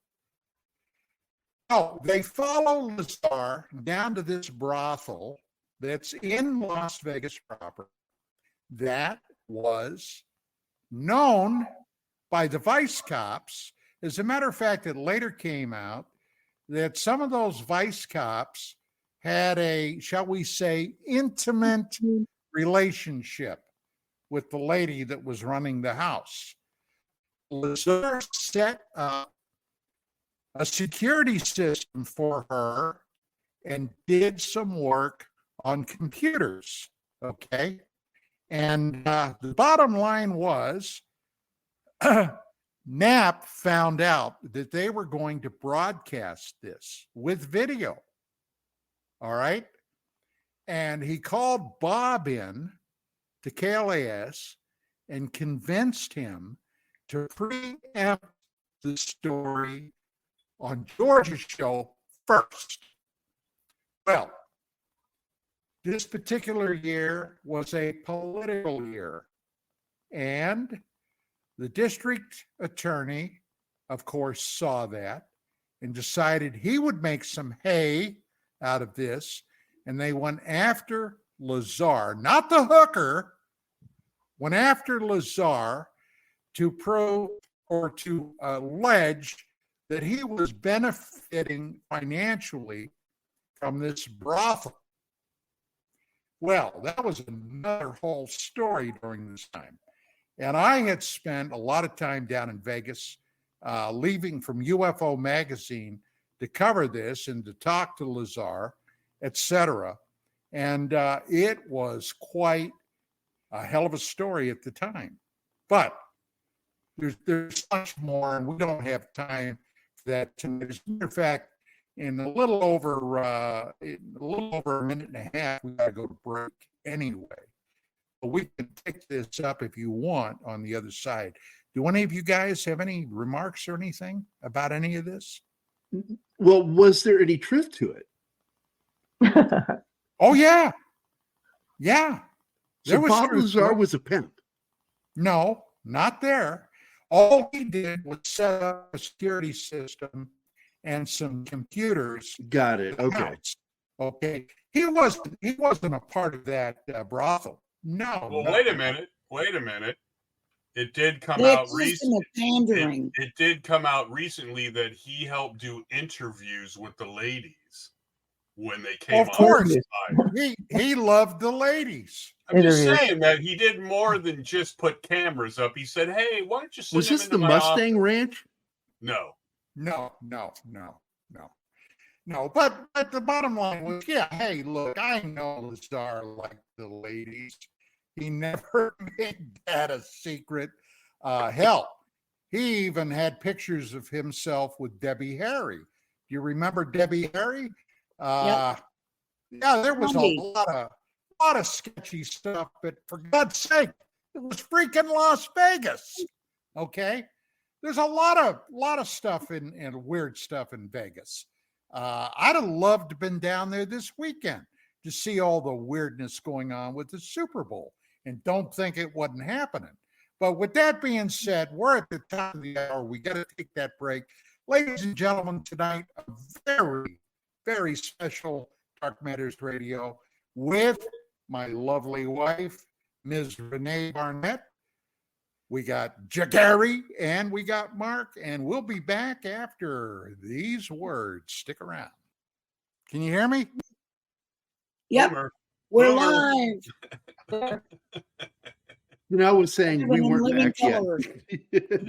Oh, they follow Lazar down to this brothel that's in Las Vegas proper that was known by the vice cops. As a matter of fact, it later came out that some of those vice cops had a, shall we say, intimate relationship with the lady that was running the house. Lazar set up a security system for her and did some work on computers, okay? And the bottom line was Knapp found out that they were going to broadcast this with video, all right? And he called Bob in to KLAS and convinced him to preempt the story on George's show first. Well, this particular year was a political year, and the district attorney, of course, saw that and decided he would make some hay out of this, and they went after Lazar, not the hooker, went after Lazar to prove or to allege that he was benefiting financially from this brothel. Well, that was another whole story during this time. And I had spent a lot of time down in Vegas, leaving from UFO Magazine to cover this and to talk to Lazar, etc. And it was quite a hell of a story at the time. But there's much more, and we don't have time for that tonight. As a matter of fact, in a little over a minute and a half, we got to go to break anyway. But we can pick this up if you want on the other side. Do any of you guys have any remarks or anything about any of this? Well, was there any truth to it? Oh, yeah. Yeah. So Bob Lazar was a pimp. No, not there. All he did was set up a security system and some computers. Got it. Okay. Okay. He wasn't a part of that brothel. No. Well, no. wait a minute. It did come out recently. It did come out recently that he helped do interviews with the ladies when they came. Of course, he loved the ladies. I'm just saying that he did more than just put cameras up. He said, "Hey, why don't you send Was them this into the my Mustang office?" Ranch? No. But the bottom line was, yeah. Hey, look, I know Lazar liked the ladies. He never made that a secret. Hell, he even had pictures of himself with Debbie Harry. Do you remember Debbie Harry? Yep. Yeah, there was Funny. a lot of sketchy stuff, but for God's sake, it was freaking Las Vegas. Okay, there's a lot of stuff and weird stuff in Vegas. I'd have loved to have been down there this weekend to see all the weirdness going on with the Super Bowl, and don't think it wasn't happening. But with that being said, we're at the top of the hour. We got to take that break. Ladies and gentlemen, tonight, a very, very special Dark Matters Radio with my lovely wife, Ms. Rene Barnett. We got Jagari and we got Mark, and we'll be back after these words. Stick around. Can you hear me? Yep. Boomer. We're Boomer. live. You know, I was saying we Living in weren't living back yet. color.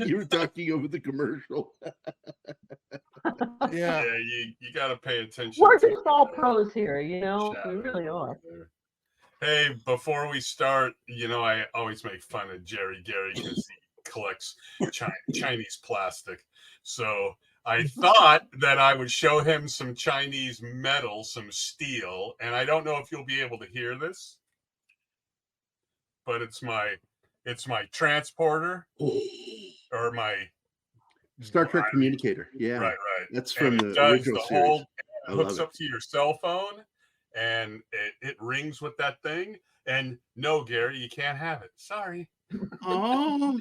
You were talking over the commercial. Yeah. You got to pay attention. We're to just all pros here, you know. Shout We out really over are. there. Hey, before we start, I always make fun of Jerry Gary because he collects Chinese plastic. So I thought that I would show him some Chinese metal, some steel, and I don't know if you'll be able to hear this, but it's my transporter or my Star Trek communicator. Yeah, right. That's from and the original series. It hooks up to your cell phone, and it rings with that thing. And no, Gary, you can't have it. Sorry. Oh,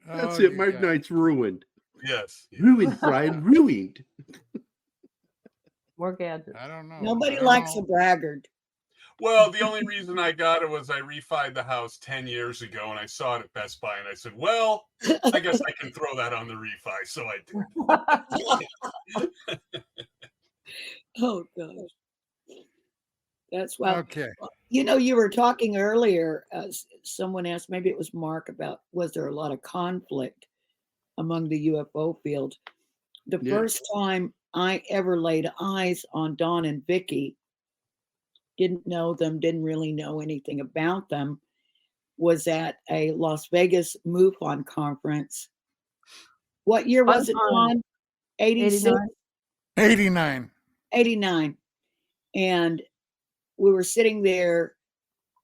that's Oh, it. My God. night's ruined. Yes. Ruined, Brian. Ruined. More gadgets. I don't know. Nobody I don't likes know. a braggart. Well, the only reason I got it was I refied the house 10 years ago, and I saw it at Best Buy, and I said, well, I guess I can throw that on the refi. So I did. Oh, gosh. That's why. Okay. You were talking earlier, someone asked, maybe it was Mark, about was there a lot of conflict among the UFO field? The first time I ever laid eyes on Don and Vicki, didn't know them, didn't really know anything about them, was at a Las Vegas MUFON conference. What year was it, Don? 86? 89. 89. And we were sitting there.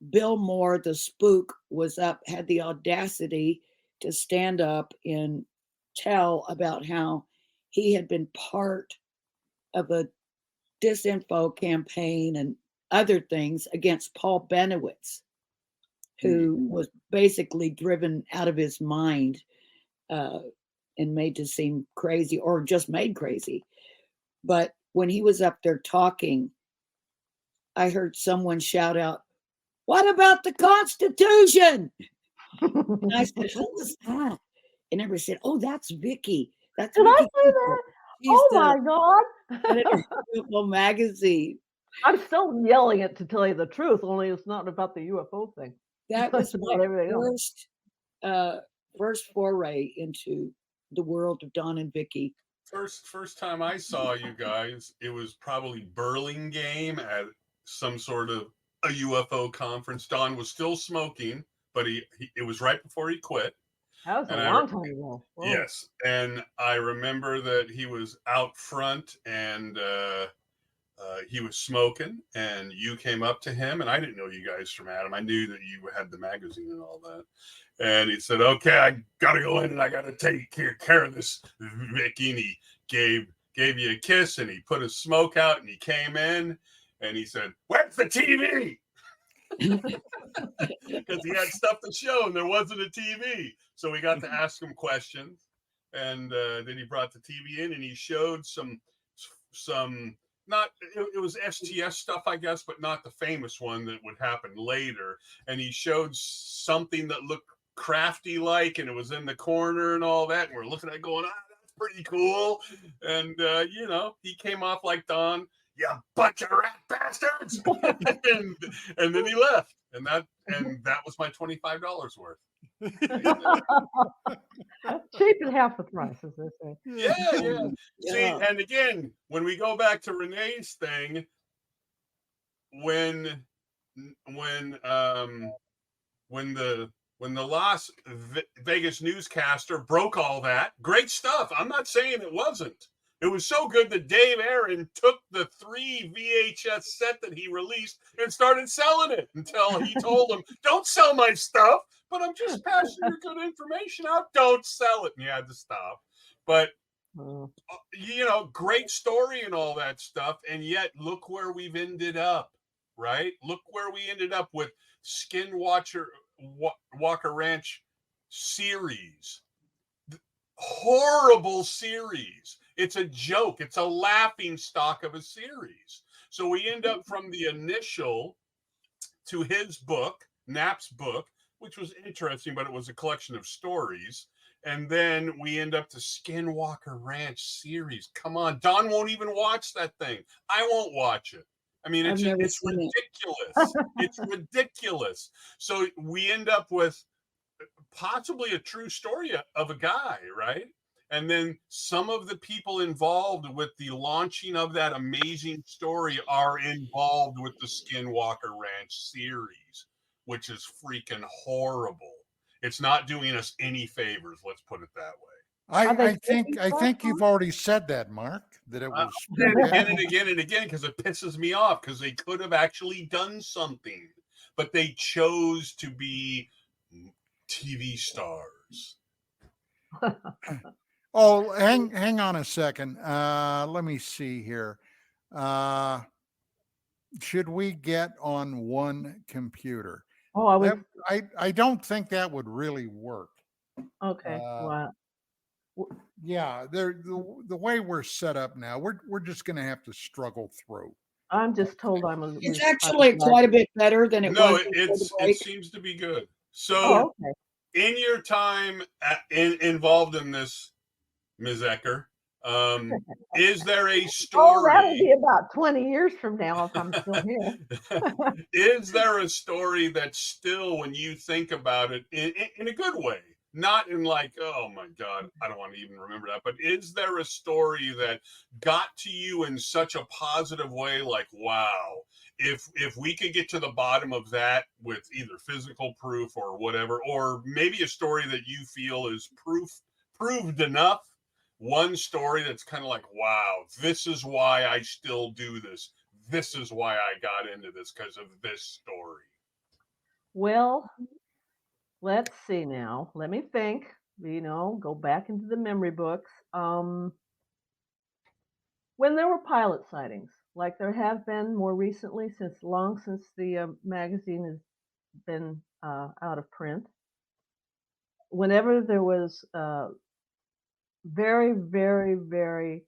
Bill Moore, the spook, was up, had the audacity to stand up and tell about how he had been part of a disinfo campaign and other things against Paul Benowitz, who was basically driven out of his mind and made to seem crazy, or just made crazy. But when he was up there talking, I heard someone shout out, "What about the Constitution?" And I said, "Who was that?" And everybody said, "Oh, that's Vicki. That's Did Vicki I say Ecker. that? She's Oh the my God. editor of UFO Magazine." I'm still yelling it to tell you the truth, only it's not about the UFO thing. That was It's about my everything else. first foray into the world of Don and Vicki. First time I saw you guys, it was probably Burlingame at some sort of a UFO conference. Don was still smoking, but it was right before he quit. That was And a long time ago. Whoa. Yes, and I remember that he was out front and he was smoking, and you came up to him, and I didn't know you guys from Adam. I knew that you had the magazine and all that. And he said, "Okay, I got to go in and I got to take care of this, Vicki." And he gave you a kiss, and he put his smoke out, and he came in, and he said, "Where's the TV?" Because he had stuff to show, and there wasn't a TV. So we got to ask him questions, and then he brought the TV in, and he showed some not it was STS stuff, I guess, but not the famous one that would happen later. And he showed something that looked crafty like, and it was in the corner and all that. And we're looking at it going, that's pretty cool. And he came off like Don, "You bunch of rat bastards," and then he left. And that was my $25 worth. Cheap at half the price, as they say. Yeah. See, and again, when we go back to Renee's thing, when the Las Vegas newscaster broke all that, great stuff. I'm not saying it wasn't. It was so good that Dave Aaron took the 3 VHS set that he released and started selling it until he told him, "Don't sell my stuff, but I'm just passing your good information out. Don't sell it." And he had to stop. But, great story and all that stuff. And yet, look where we've ended up, right? Look where we ended up with Skinwalker Ranch series. Horrible series. It's a joke. It's a laughing stock of a series. So we end up from the initial to his book, Knapp's book, which was interesting, but it was a collection of stories. And then we end up to Skinwalker Ranch series. Come on. Don won't even watch that thing. I won't watch it. I mean, it's ridiculous. It's ridiculous. So we end up with possibly a true story of a guy, right? And then some of the people involved with the launching of that amazing story are involved with the Skinwalker Ranch series, which is freaking horrible. It's not doing us any favors, let's put it that way. I think you've already said that, Mark, that it was again and again and again, because it pisses me off, because they could have actually done something, but they chose to be TV stars. Oh, hang on a second. Let me see here. Should we get on one computer? Oh, I don't think that would really work. Okay. Wow. Yeah, the way we're set up now, we're just going to have to struggle through. I'm just told it's actually quite a bit better than it was. It seems to be good. So, in your time involved in this, Ms. Ecker, is there a story? Oh, that'll be about 20 years from now if I'm still here. Is there a story that still, when you think about it, in a good way, not in like, oh my God, I don't want to even remember that, but is there a story that got to you in such a positive way, like, wow, if we could get to the bottom of that with either physical proof or whatever, or maybe a story that you feel is proved enough, one story that's kind of like, wow, this is why I still do this. This is why I got into this, because of this story. Well, let's see now. Let me think, go back into the memory books. When there were pilot sightings, like there have been more recently, since the magazine has been out of print, whenever there was very, very, very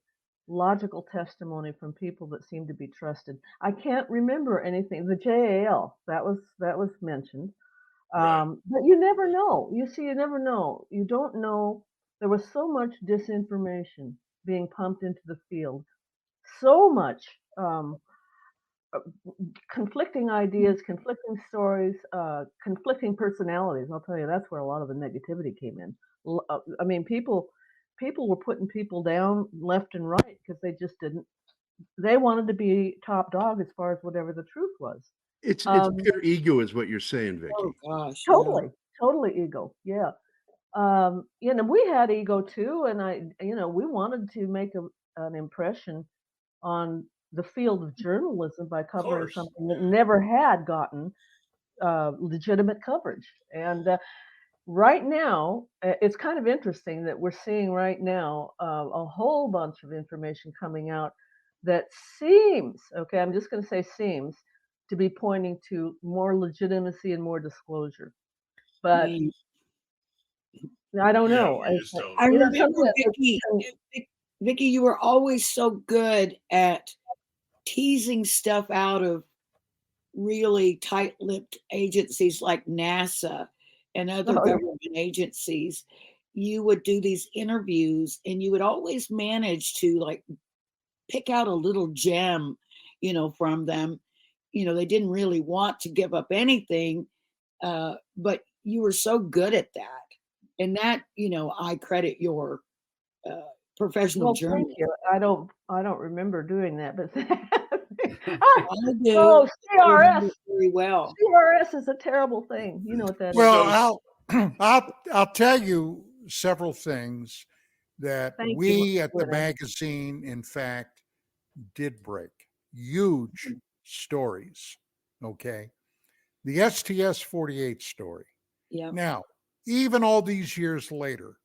logical testimony from people that seemed to be trusted. I can't remember anything. The JAL, that was mentioned. Right. But you never know. You see, you never know. You don't know. There was so much disinformation being pumped into the field. So much conflicting ideas, conflicting stories, conflicting personalities. I'll tell you, that's where a lot of the negativity came in. I mean, people were putting people down left and right because they wanted to be top dog as far as whatever the truth was. It's pure ego is what you're saying, Vicki. Oh gosh. Totally ego. Yeah. We had ego too. And we wanted to make an impression on the field of journalism by covering something that never had gotten legitimate coverage. And right now, it's kind of interesting that we're seeing right now a whole bunch of information coming out that seems, I'm just going to say seems, to be pointing to more legitimacy and more disclosure. But I don't know. I remember, Vicki, you were always so good at teasing stuff out of really tight-lipped agencies like NASA and other government agencies. You would do these interviews and you would always manage to like pick out a little gem, from them. They didn't really want to give up anything, but you were so good at that. And that, I credit your professional journalism. Thank you. I don't remember doing that, but I do. Oh, CRS very well. CRS is a terrible thing. You know what that is. Well, I'll tell you several things that Thank we you, at the Rene. magazine, in fact, did break huge stories. Okay. The STS-48 story. Yeah. Now, even all these years later,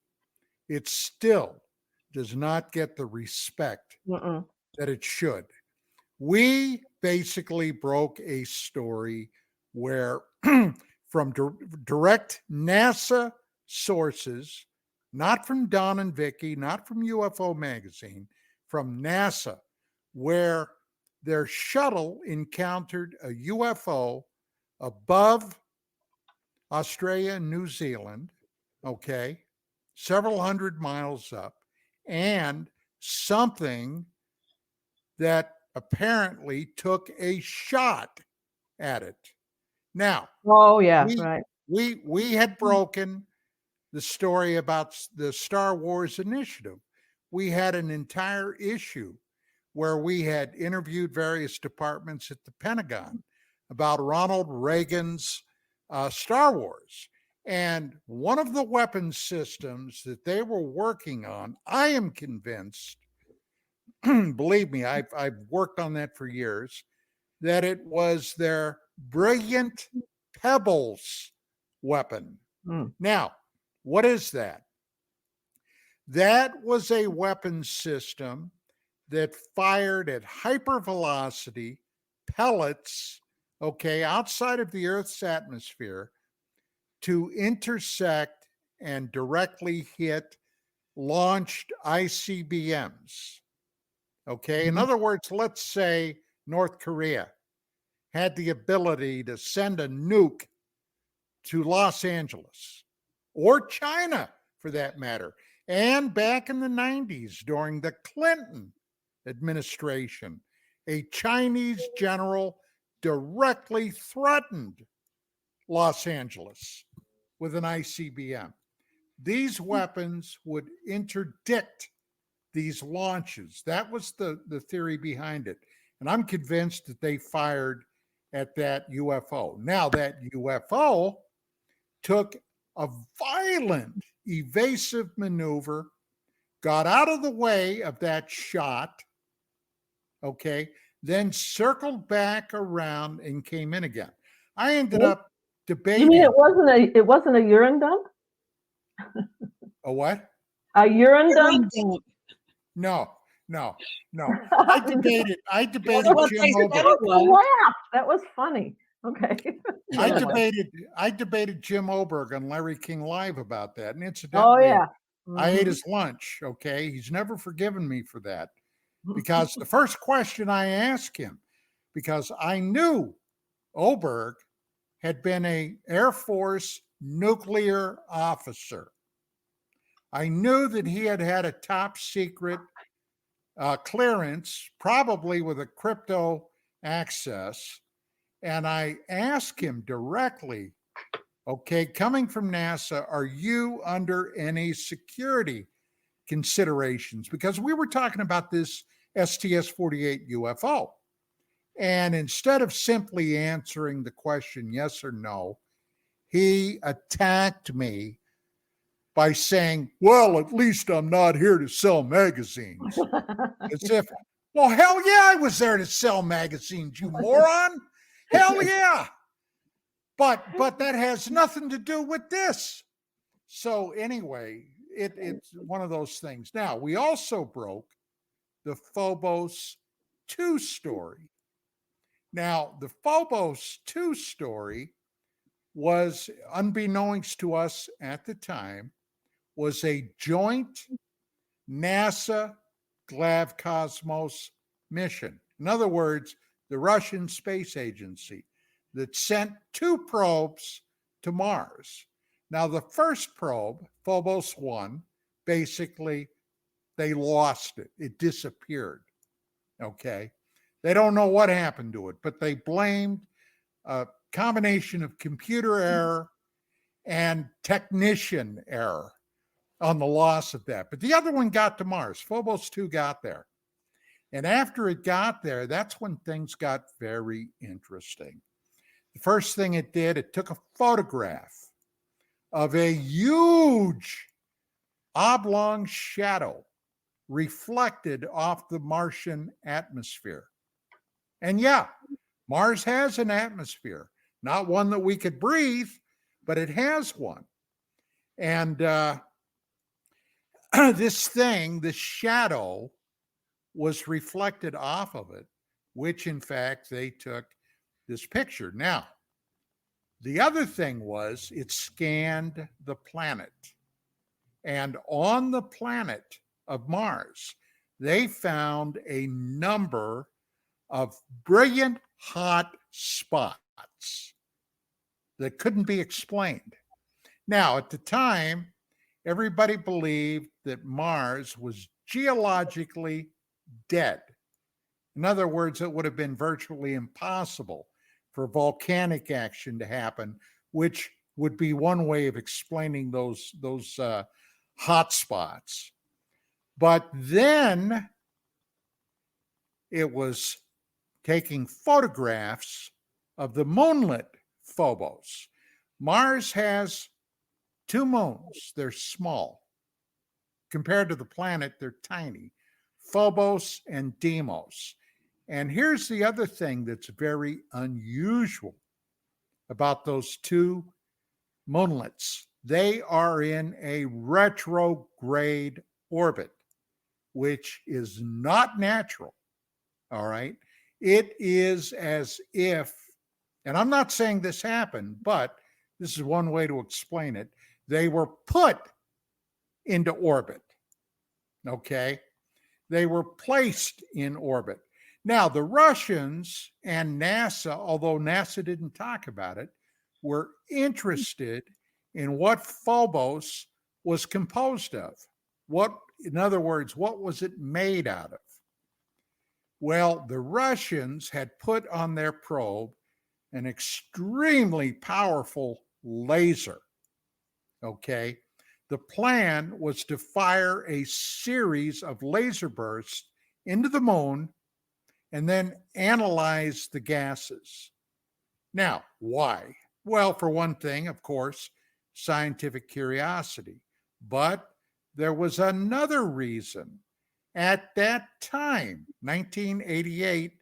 it still does not get the respect that it should. We basically broke a story where from direct NASA sources, not from Don and Vicki, not from UFO Magazine, from NASA, where their shuttle encountered a UFO above Australia and New Zealand, okay, several hundred miles up, and something that apparently took a shot at it. Now, Oh yeah, we, right. we had broken the story about the Star Wars initiative. We had an entire issue where we had interviewed various departments at the Pentagon about Ronald Reagan's Star Wars. And one of the weapon systems that they were working on, I am convinced, believe me, I've worked on that for years, that it was their Brilliant Pebbles weapon. Now, what is that? That was a weapon system that fired at hypervelocity pellets, okay, outside of the Earth's atmosphere to intersect and directly hit launched ICBMs. Okay, in other words, let's say North Korea had the ability to send a nuke to Los Angeles or China for that matter. And back in the 90s, during the Clinton administration, a Chinese general directly threatened Los Angeles with an ICBM. These weapons would interdict these launches. That was the theory behind it. And I'm convinced that they fired at that UFO. Now, that UFO took a violent evasive maneuver, got out of the way of that shot, okay, then circled back around and came in again. I ended up debating. You mean it wasn't a urine dump? A what? A urine dump? No. I debated Jim Oberg. Laugh. That was funny. Okay. I debated Jim Oberg on Larry King Live about that. And incidentally, I ate his lunch. Okay. He's never forgiven me for that. Because the first question I asked him, because I knew Oberg had been an Air Force nuclear officer. I knew that he had had a top secret clearance, probably with a crypto access. And I asked him directly, okay, coming from NASA, are you under any security considerations? Because we were talking about this STS-48 UFO. And instead of simply answering the question yes or no, he attacked me by saying, well, at least I'm not here to sell magazines. As if, well, hell yeah, I was there to sell magazines, you moron. Hell yeah. But that has nothing to do with this. So anyway, it's one of those things. Now, we also broke the Phobos 2 story. Now, the Phobos 2 story was, unbeknownst to us at the time, was a joint NASA Glavcosmos mission. In other words, the Russian space agency that sent 2 probes to Mars. Now, the first probe, Phobos 1, basically, they lost it. It disappeared. Okay. They don't know what happened to it, but they blamed a combination of computer error and technician error on the loss of that. But the other one got to Mars. Phobos 2 got there. And after it got there, that's when things got very interesting. The first thing it did, it took a photograph of a huge oblong shadow reflected off the Martian atmosphere. And yeah, Mars has an atmosphere, not one that we could breathe, but it has one. And this shadow was reflected off of it, which in fact they took this picture. Now, the other thing was it scanned the planet. And on the planet of Mars, they found a number of brilliant hot spots that couldn't be explained. Now, at the time, everybody believed that Mars was geologically dead. In other words, it would have been virtually impossible for volcanic action to happen, which would be one way of explaining those hot spots. But then it was taking photographs of the moonlet Phobos. Mars has 2 moons. They're small. Compared to the planet, they're tiny. Phobos and Deimos. And here's the other thing that's very unusual about those 2 moonlets. They are in a retrograde orbit, which is not natural. All right. It is as if, and I'm not saying this happened, but this is one way to explain it. They were put into orbit. Okay. They were placed in orbit. Now, the Russians and NASA, although NASA didn't talk about it, were interested in what Phobos was composed of. In other words, what was it made out of? Well, the Russians had put on their probe an extremely powerful laser. Okay. The plan was to fire a series of laser bursts into the moon and then analyze the gases. Now, why? Well, for one thing, of course, scientific curiosity. But there was another reason. At that time, 1988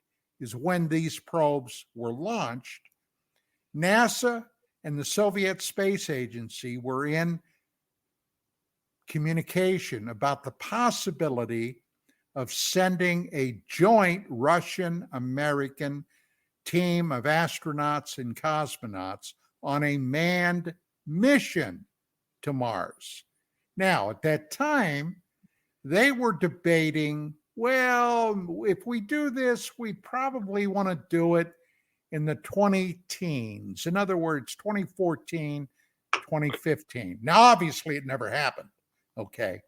is when these probes were launched. NASA and the Soviet Space Agency were in communication about the possibility of sending a joint Russian-American team of astronauts and cosmonauts on a manned mission to Mars. Now, at that time, they were debating, well, if we do this, we probably want to do it in the 2010s. In other words, 2014, 2015. Now, obviously, it never happened. Okay.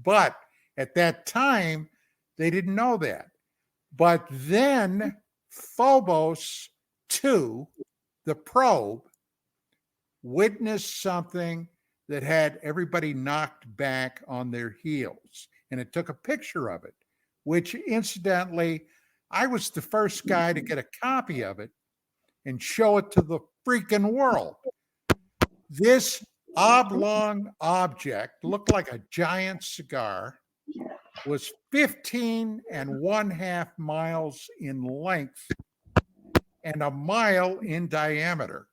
But at that time, they didn't know that. But then Phobos 2, the probe, witnessed something that had everybody knocked back on their heels. And it took a picture of it, which incidentally, I was the first guy to get a copy of it and show it to the freaking world. This oblong object looked like a giant cigar, was 15.5 miles in length and a mile in diameter.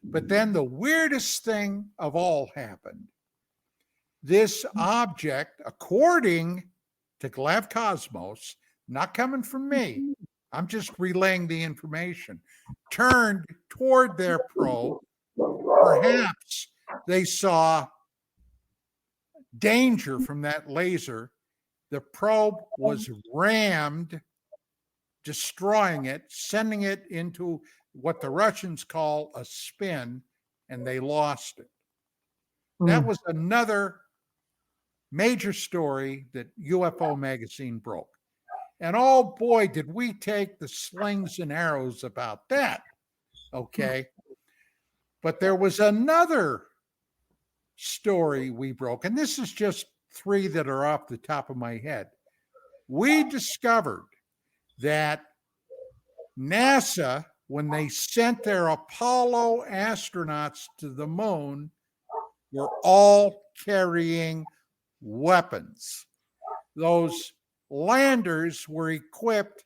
But then the weirdest thing of all happened. This object, according to Glav Cosmos, not coming from me, I'm just relaying the information, turned toward their probe. Perhaps they saw danger from that laser. The probe was rammed, destroying it, sending it into what the Russians call a spin, and they lost it. That was another major story that UFO Magazine broke. And oh boy, did we take the slings and arrows about that. Okay. But there was another story we broke, and this is just 3 that are off the top of my head. We discovered that NASA, when they sent their Apollo astronauts to the moon, were all carrying weapons. Those landers were equipped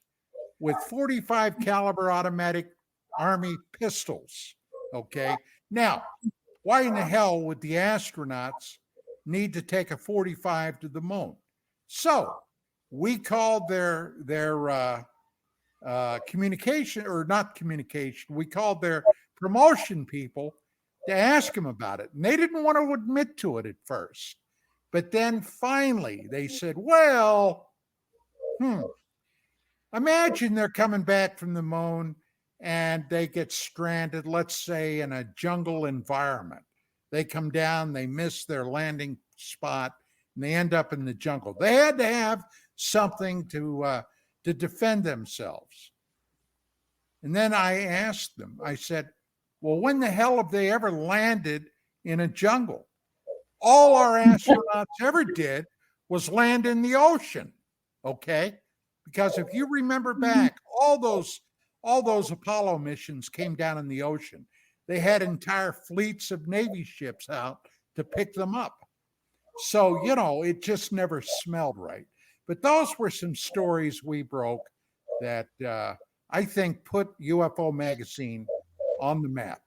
with 45 caliber automatic Army pistols. Okay. Now, why in the hell would the astronauts need to take a 45 to the moon? So we called their communication, or not communication, we called their promotion people to ask them about it. And they didn't want to admit to it at first. But then finally they said, well, imagine they're coming back from the moon and they get stranded, let's say, in a jungle environment. They come down, they miss their landing spot, and they end up in the jungle. They had to have something to defend themselves. And then I asked them, I said, well, when the hell have they ever landed in a jungle? All our astronauts ever did was land in the ocean, okay? Because if you remember back, all those Apollo missions came down in the ocean. They had entire fleets of Navy ships out to pick them up. So, it just never smelled right. But those were some stories we broke that I think put UFO Magazine on the map.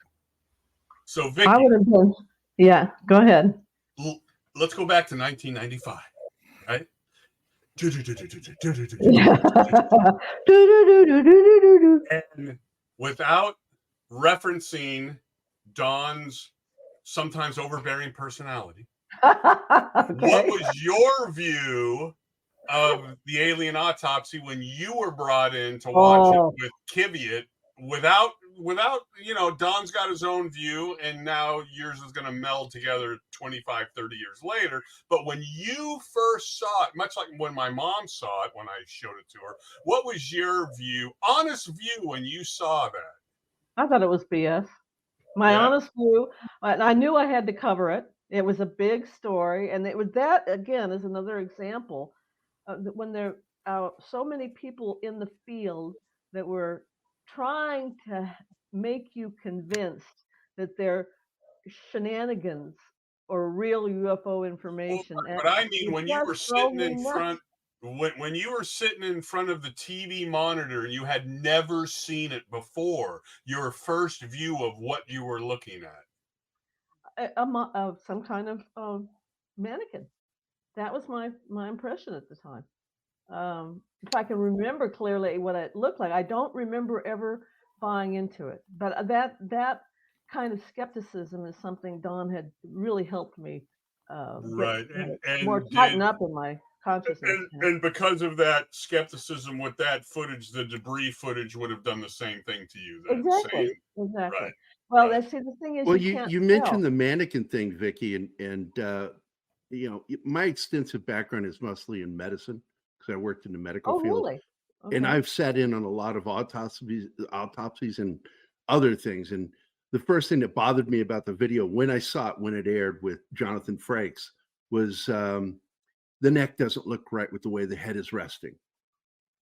So, Vicki, I would have been, yeah, go ahead. Let's go back to 1995, right? And without referencing Don's sometimes overbearing personality, what was your view of the alien autopsy when you were brought in to watch it with Kiviat? Without Don's got his own view, and now yours is going to meld together 25, 30 years later. But when you first saw it, much like when my mom saw it, when I showed it to her, what was your view, honest view, when you saw that? I thought it was BS. My honest view, and I knew I had to cover it. It was a big story, and it was that, again, is another example when there are so many people in the field that were trying to make you convinced that they're shenanigans or real UFO information. But I mean, when you were sitting in front, when you were sitting in front of the TV monitor and you had never seen it before, your first view of what you were looking at? Some kind of mannequin. That was my impression at the time. If I can remember clearly what it looked like, I don't remember ever buying into it. But that kind of skepticism is something Don had really helped me right, and more tighten up in my consciousness. And because of that skepticism with that footage, the debris footage would have done the same thing to you. Then, exactly. Right. Well, see, the thing is, well, you mentioned the mannequin thing, Vicki, and my extensive background is mostly in medicine because I worked in the medical field. Really? Okay. And I've sat in on a lot of autopsies and other things. And the first thing that bothered me about the video when I saw it, when it aired with Jonathan Frakes, was the neck doesn't look right with the way the head is resting.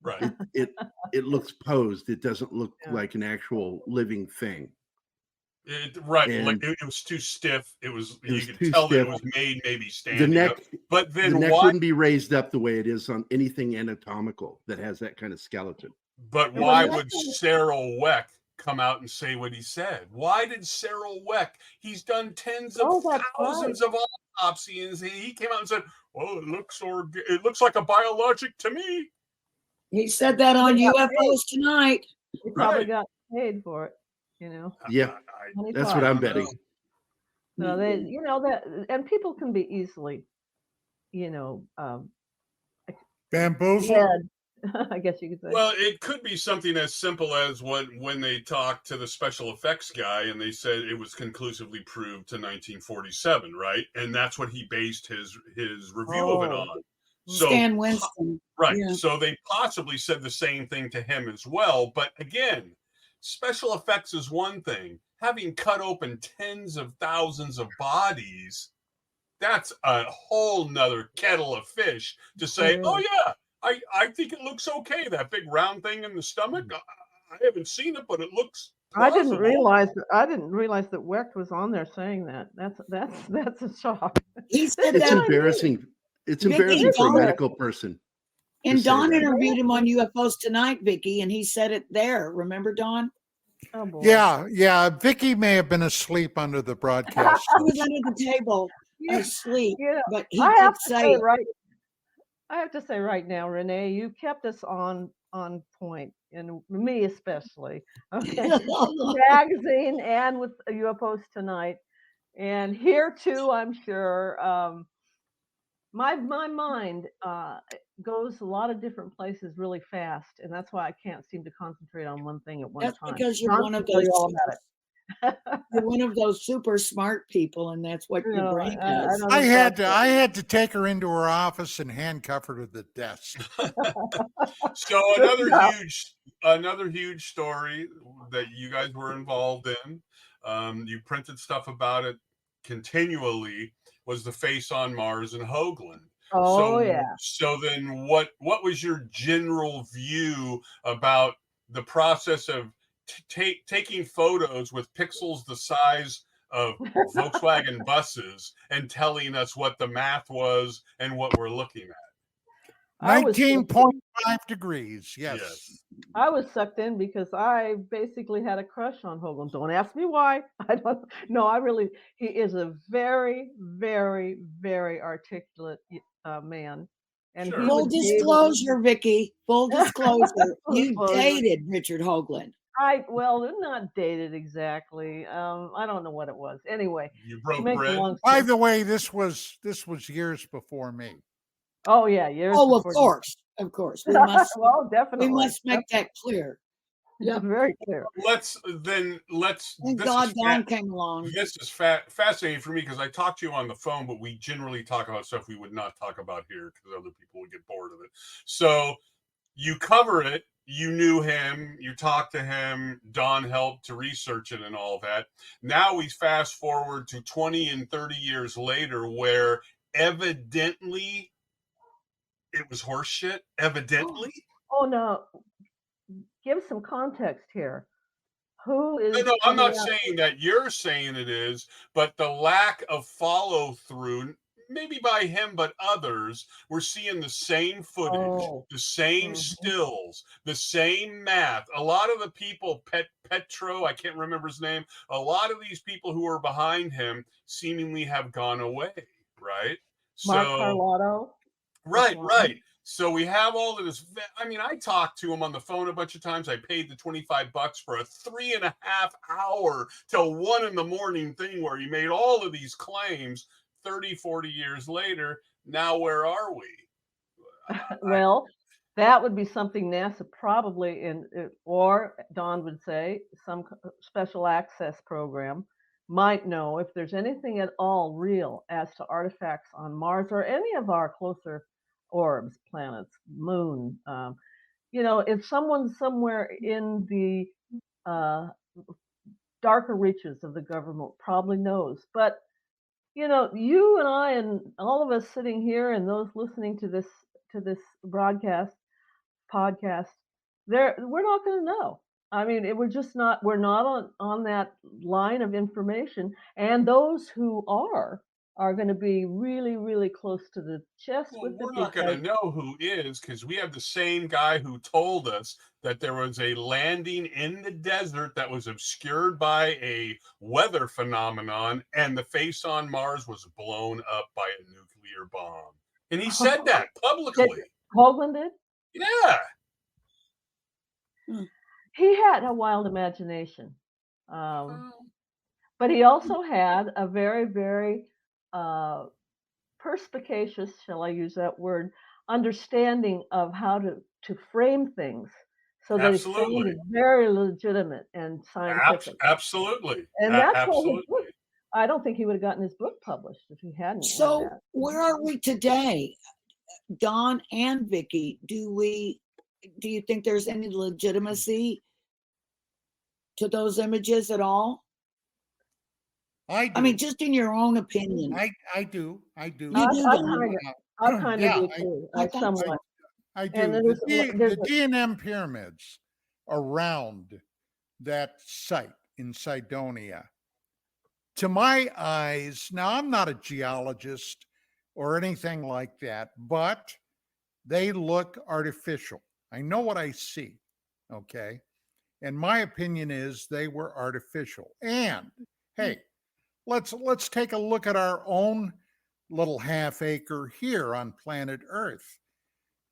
Right. It looks posed. It doesn't look like an actual living thing. Like it was too stiff. You could tell that it was made maybe standing the neck, up. But then the neck wouldn't be raised up the way it is on anything anatomical that has that kind of skeleton. But why would Cyril Weck come out and say what he said? Why did Cyril Weck? He's done tens of thousands of autopsies, and he came out and said, "Well, it looks like a biologic to me." He said that on UFOs Tonight. He probably got paid for it. Yeah, that's what I'm betting. No, that, and people can be easily, bamboozled. I guess you could say. Well, it could be something as simple as when they talked to the special effects guy and they said it was conclusively proved to 1947, right? And that's what he based his review of it on. So, Stan Winston. Right. Yeah. So they possibly said the same thing to him as well. But again, special effects is one thing. Having cut open tens of thousands of bodies, that's a whole nother kettle of fish to say, oh, yeah, I think it looks okay. That big round thing in the stomach. I haven't seen it, but it looks plausible. I didn't realize that Wecht was on there saying that. That's a shock. It's embarrassing. It's Vicky, embarrassing for a Dawn- medical person. And to say Don that. interviewed him on UFOs Tonight, Vicky, and he said it there. Remember, Don? Oh boy. Yeah. Vicky may have been asleep under the broadcast. He was under the table asleep, Yeah, but he I did have to say say it. right. I have to say right now, Renee, you kept us on point, and me especially. Okay, with the magazine and with UFOs Tonight, and here too, I'm sure. My mind goes a lot of different places really fast, and that's why I can't seem to concentrate on one thing at one That's time. because you're Don one of can tell those you all about it. you're one of those super smart people, and that's what your No, brain I has. don't I think had that's to I had to take her into her office and handcuff her to the desk. So Good job. another huge story that you guys were involved in. You printed stuff about it continually. Was the face on Mars and Hoagland. Oh yeah. So then, what was your general view about the process of taking photos with pixels the size of Volkswagen buses and telling us what the math was and what we're looking at? I was 19.5 degrees. Yes. I was sucked in because I basically had a crush on Hoagland. Don't ask me why. I don't know. He is a very, very, very articulate man. And Sure. he Full would be able disclosure, Vicky. Full disclosure. Full You disclosure. dated Richard Hoagland. well, they're not dated exactly. I don't know what it was. Anyway, You to broke make a bread. long By story- the way, this was years before me. Oh yeah, years Oh, of before- course, of course. We must well, definitely. we must make that clear. Yeah, very clear. Let's. Thank This God is Don came along. This is fascinating for me because I talk to you on the phone, but we generally talk about stuff we would not talk about here because other people would get bored of it. So you cover it. You knew him. You talked to him. Don helped to research it and all that. Now we fast forward to 20 and 30 years later, where evidently it was horseshit. Evidently. Oh no, give some context here. Who is? No, I'm not coming out- saying that you're saying it is, but the lack of follow through, maybe by him, but others, we're seeing the same footage, Oh. the same stills, the same math. A lot of the people, Petro, I can't remember his name, a lot of these people who are behind him seemingly have gone away, right? Mark Carlotto. Right. So we have all of this. I mean, I talked to him on the phone a bunch of times. I paid the $25 for a 3.5 hour till 1 a.m. thing where he made all of these claims 30, 40 years later. Now, where are we? Well, that would be something NASA probably or Don would say some special access program might know if there's anything at all real as to artifacts on Mars or any of our closer orbs, planets, moon. If someone somewhere in the darker reaches of the government probably knows. But, you and I and all of us sitting here and those listening to this podcast, we're not going to know. I mean, we're not on that line of information. And those who are going to be really, really close to the chest Well, with we're it. not going to know who is because we have the same guy who told us that there was a landing in the desert that was obscured by a weather phenomenon and the face on Mars was blown up by a nuclear bomb. And he said that publicly. Hoagland did? Yeah. He had a wild imagination. But he also had a very, very perspicacious, shall I use that word, understanding of how to frame things so that it sounded very legitimate and scientific. Absolutely. And that's why I don't think he would have gotten his book published if he hadn't. So where are we today, Don and Vicky? Do you think there's any legitimacy to those images at all? I do. I mean, just in your own opinion. I do. You do, I kind of do too. Somewhat. I do. And The D&M pyramids around that site in Cydonia, to my eyes, now I'm not a geologist, or anything like that, but they look artificial. I know what I see, okay? And my opinion is they were artificial. And hey, let's take a look at our own little half acre here on planet Earth.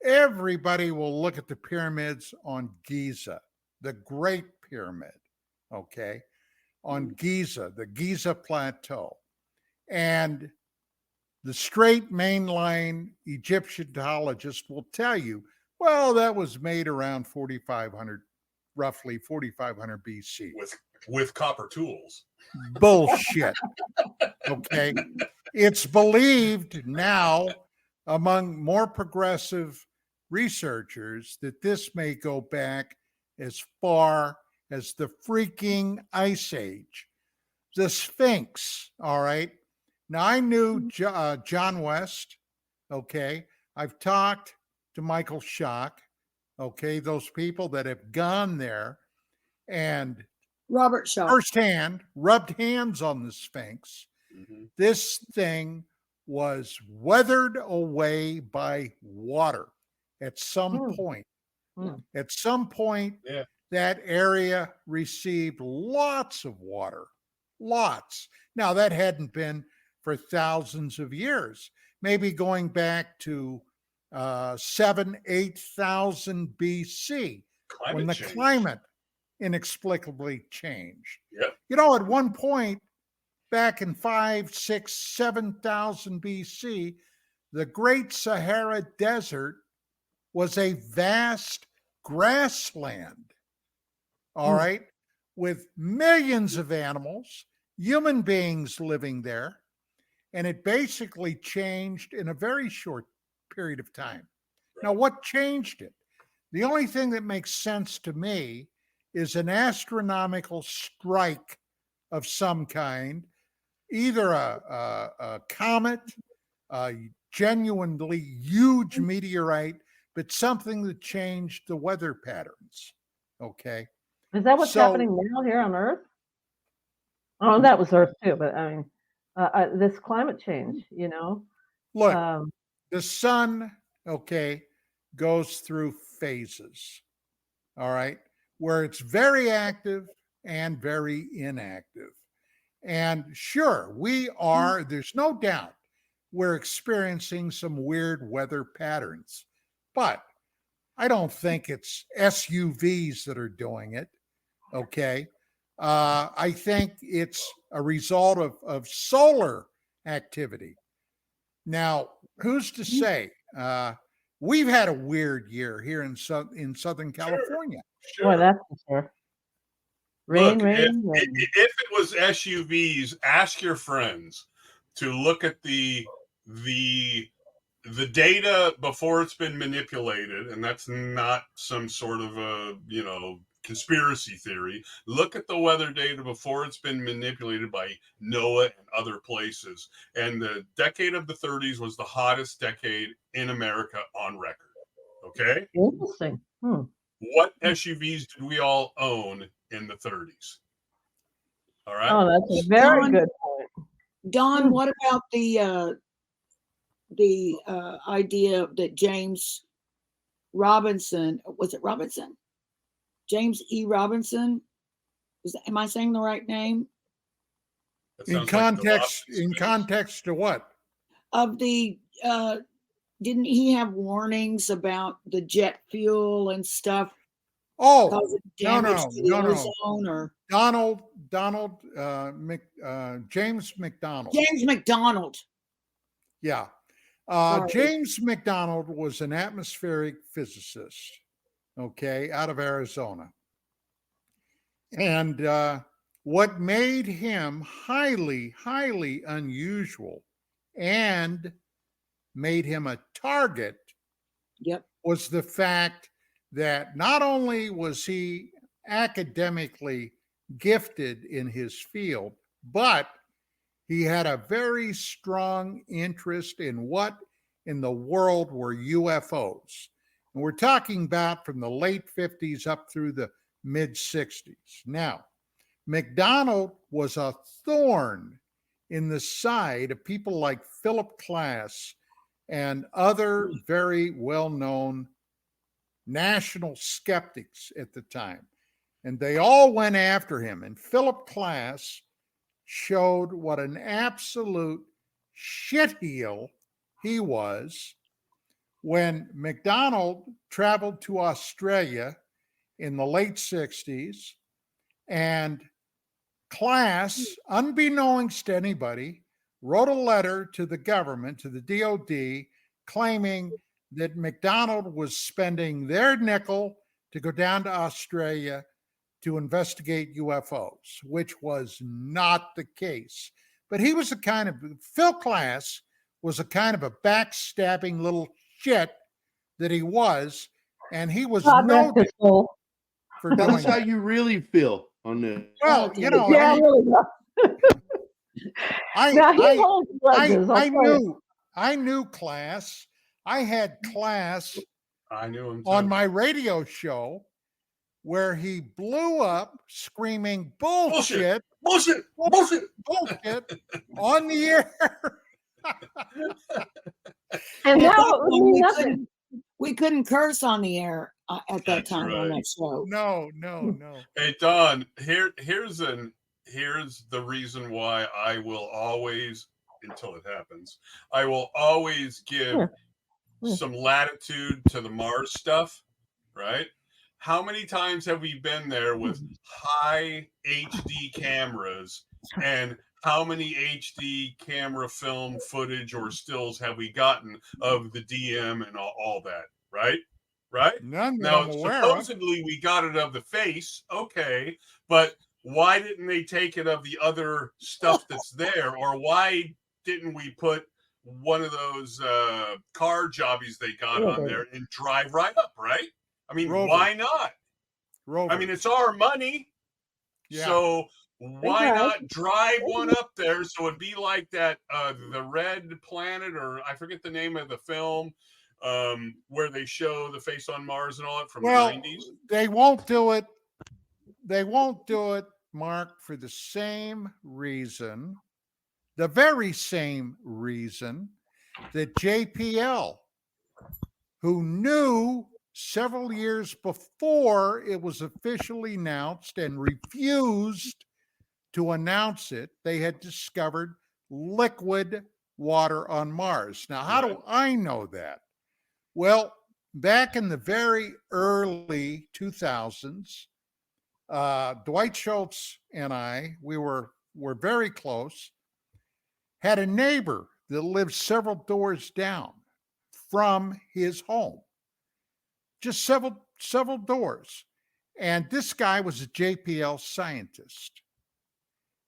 Everybody will look at the pyramids on Giza, the Great Pyramid, okay? On Giza, the Giza Plateau. And the straight mainline Egyptologist will tell you, well, that was made around 4,500, roughly 4,500 BC. With copper tools. Bullshit. Okay. It's believed now among more progressive researchers that this may go back as far as the freaking Ice Age. The Sphinx, all right? Now, I knew John West, okay? I've talked to Michael Schock, okay? Those people that have gone there and Robert Schock firsthand rubbed hands on the Sphinx. Mm-hmm. This thing was weathered away by water at some point. At some point, that area received lots of water, lots. Now, that hadn't been for thousands of years, maybe going back to 7,000, 8,000 BC, when the climate inexplicably changed. Yep. You know, at one point, back in 5, 6, 7,000 BC, the Great Sahara Desert was a vast grassland, all right, with millions of animals, human beings living there, and it basically changed in a very short period of time. Right. Now, what changed it? The only thing that makes sense to me is an astronomical strike of some kind, either a comet, a genuinely huge meteorite, but something that changed the weather patterns. Okay. Is that what's happening now here on Earth? Oh, that was Earth too, but I mean, this climate change, you know. Look, the sun, okay, goes through phases. All right. Where it's very active and very inactive. And sure, there's no doubt we're experiencing some weird weather patterns, but I don't think it's SUVs that are doing it. Okay. I think it's a result of solar activity. Now, who's to say? We've had a weird year here in Southern California. Sure. Boy, that's for sure. Rain. If it was SUVs, ask your friends to look at the data before it's been manipulated, and that's not some sort of a conspiracy theory. Look at the weather data before it's been manipulated by NOAA and other places. And the decade of the 30s was the hottest decade in America on record. Okay? Interesting. What SUVs did we all own in the 30s? All right. Oh, that's a very good point. Don, what about the idea that James Robinson, was it Robinson? James E. Robinson? Am I saying the right name? In context to what? Of the didn't he have warnings about the jet fuel and stuff? Oh, no. James McDonald. James McDonald. Yeah. James McDonald was an atmospheric physicist, okay, out of Arizona. And what made him highly, highly unusual and made him a target was the fact that not only was he academically gifted in his field, but he had a very strong interest in what in the world were UFOs. And we're talking about from the late 50s up through the mid 60s. Now, McDonald was a thorn in the side of people like Philip Klass and other very well-known national skeptics at the time. And they all went after him. And Philip Klass showed what an absolute shitheel he was when McDonald traveled to Australia in the late 60s, and Klass, unbeknownst to anybody, wrote a letter to the government, to the DOD, claiming that McDonald was spending their nickel to go down to Australia to investigate UFOs, which was not the case. But he was Phil Klass was a kind of a backstabbing little shit that he was, and he was noted for Tell doing us how you really feel on this. Well, you know, I knew Klass. I had Klass I knew him too. on my radio show where he blew up screaming bullshit on the air. And now we couldn't curse on the air at that time right. on that show. No. Hey, Don, here's the reason why I will always, until it happens, I will always give some latitude to the Mars stuff, right? How many times have we been there with high HD cameras, and how many HD camera film footage or stills have we gotten of the DM and all that, right? None that Now, I'm aware supposedly we got it of the face, okay, but why didn't they take it of the other stuff that's there? Or why didn't we put one of those car jobbies they got on there and drive right up, right? I mean, why not? I mean, it's our money. Yeah. So why not drive one up there so it'd be like that, the Red Planet, or I forget the name of the film, where they show the face on Mars and all that from the 90s? They won't do it. They won't do it, Mark, for the same reason, the very same reason that JPL, who knew several years before it was officially announced and refused to announce it, they had discovered liquid water on Mars. Now, how do I know that? Well, back in the very early 2000s, Dwight Schultz and I, we were very close, had a neighbor that lived several doors down from his home, just several doors. And this guy was a JPL scientist.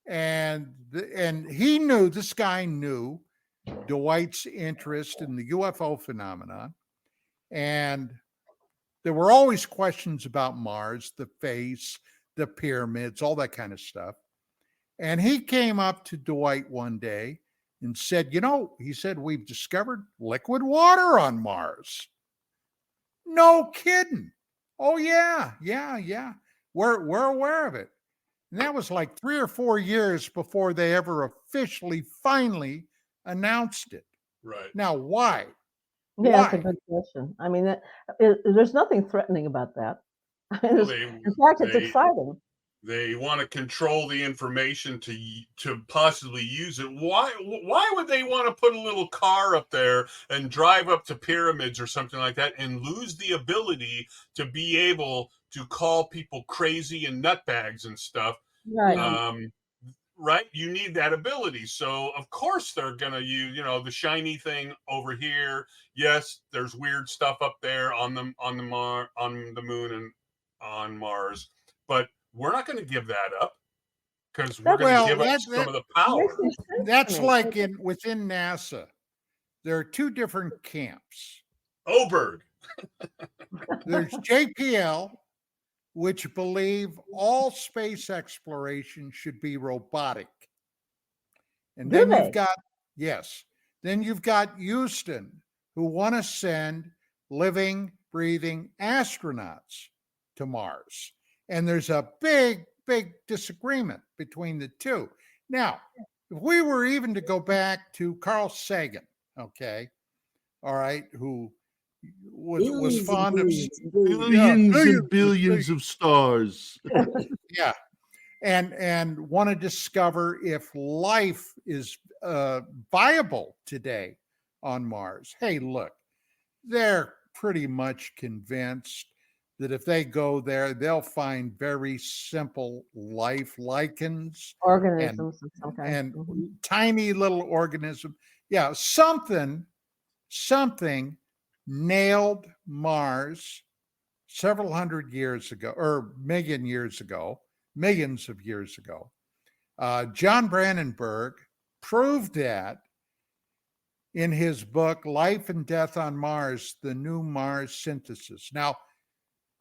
And this guy knew Dwight's interest in the UFO phenomenon. And there were always questions about Mars, the face, the pyramids, all that kind of stuff. And he came up to Dwight one day and said, he said, we've discovered liquid water on Mars. No kidding. Oh, yeah. We're aware of it. And that was like 3 or 4 years before they ever officially, finally announced it. Right. Now, why? Yeah, that's a good question. I mean, there's nothing threatening about that. In fact, it's exciting. They want to control the information to possibly use it. Why would they want to put a little car up there and drive up to pyramids or something like that and lose the ability to be able to call people crazy and nutbags and stuff? Right. Right? You need that ability. So of course they're gonna use, the shiny thing over here. Yes, there's weird stuff up there on the moon and on Mars, but we're not going to give that up because we're going to give up some of the power. That's like within NASA. There are 2 different camps. Oberg. There's JPL, which believe all space exploration should be robotic. And then you've got Houston, who want to send living, breathing astronauts to Mars. And there's a big disagreement between the two. Now, if we were even to go back to Carl Sagan, okay, all right, who was fond of billions and billions of stars. yeah, and want to discover if life is viable today on Mars. Hey, look, they're pretty much convinced that if they go there, they'll find very simple life lichens, organisms of some kind, and tiny little organism. Yeah, something nailed Mars several hundred years ago, or millions of years ago. John Brandenburg proved that in his book, Life and Death on Mars, The New Mars Synthesis. Now,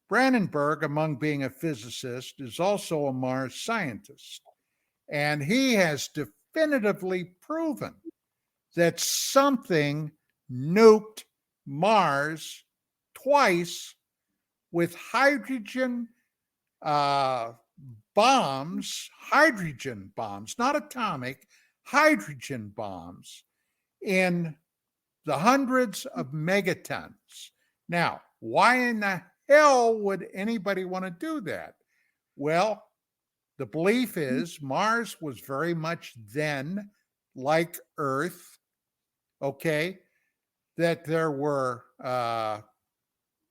Brandenburg, among being a physicist, is also a Mars scientist. And he has definitively proven that something nuked Mars twice with hydrogen bombs, not atomic, hydrogen bombs in the hundreds of megatons. Now, why in the hell would anybody want to do that? Well, the belief is Mars was very much then like Earth, okay, that there were,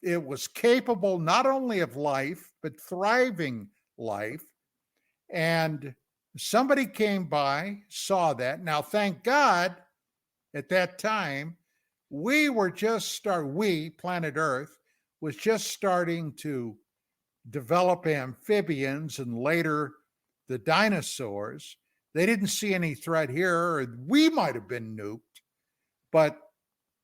it was capable not only of life, but thriving life. And somebody came by, saw that. Now, thank God, at that time, planet Earth, was just starting to develop amphibians and later the dinosaurs. They didn't see any threat here, or we might have been nuked, but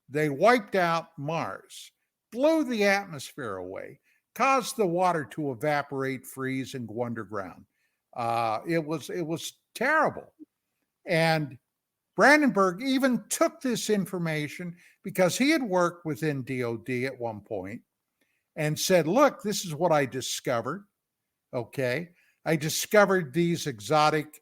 they wiped out Mars, blew the atmosphere away, caused the water to evaporate, freeze, and go underground. It was terrible. And Brandenburg even took this information because he had worked within DOD at one point and said, look, this is what I discovered. Okay. I discovered these exotic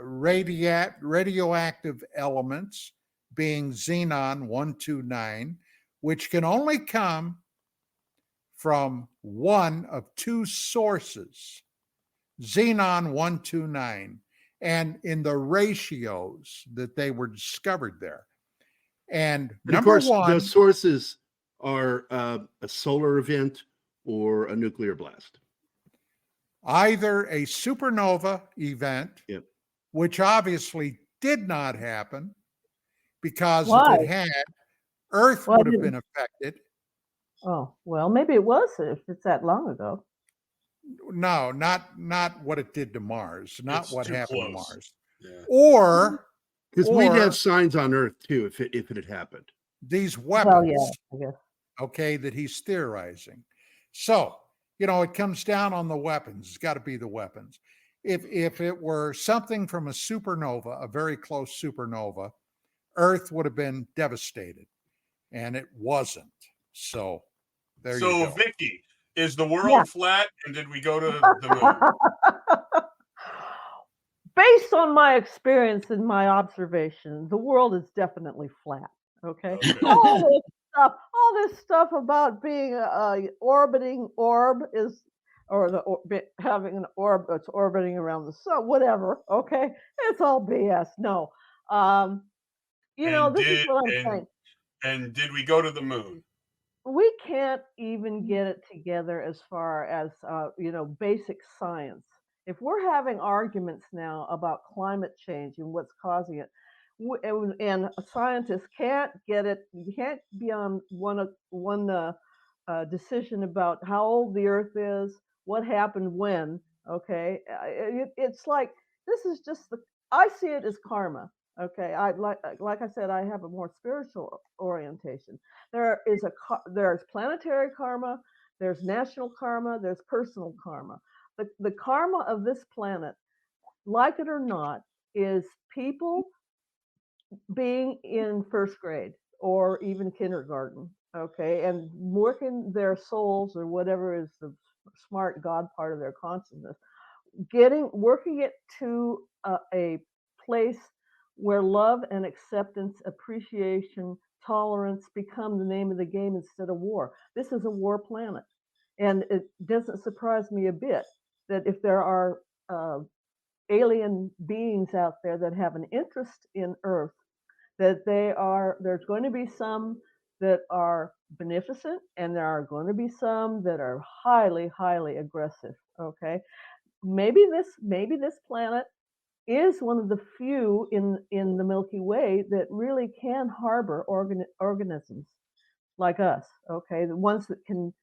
radioactive elements, being xenon 129, which can only come from one of two sources, xenon 129, and in the ratios that they were discovered there. And of course, the sources are a solar event or a nuclear blast. Either a supernova event, yep, which obviously did not happen, because Why? if it had, Earth would have been affected. Oh, well, maybe it was if it's that long ago. No, not what it did to Mars, not It's what too happened close. to Mars. Yeah. Or because we'd have signs on Earth too if it had happened. These weapons, I guess. Okay, that he's theorizing. So, it comes down on the weapons. It's got to be the weapons. If it were something from a supernova, a very close supernova, Earth would have been devastated, and it wasn't. So there you go. So, Vicki, is the world flat, and did we go to the moon? Based on my experience and my observation, the world is definitely flat. Okay. All this stuff about being a orbiting orb is, having an orb that's orbiting around the sun, whatever. Okay, it's all BS. No, this is what I'm saying. And did we go to the moon? We can't even get it together as far as basic science. If we're having arguments now about climate change and what's causing it, and scientists can't get it, you can't be on one decision about how old the Earth is, what happened when. Okay, it's like this is just I see it as karma. Okay, like I said, I have a more spiritual orientation. There's planetary karma, there's national karma, there's personal karma. The karma of this planet, like it or not, is people being in first grade or even kindergarten, okay, and working their souls or whatever is the smart God part of their consciousness, working it to a place where love and acceptance, appreciation, tolerance become the name of the game instead of war. This is a war planet. And it doesn't surprise me a bit that if there are alien beings out there that have an interest in Earth, that there's going to be some that are beneficent, and there are going to be some that are highly, highly aggressive. Okay, maybe this planet is one of the few in the Milky Way that really can harbor organisms like us. Okay, the ones that can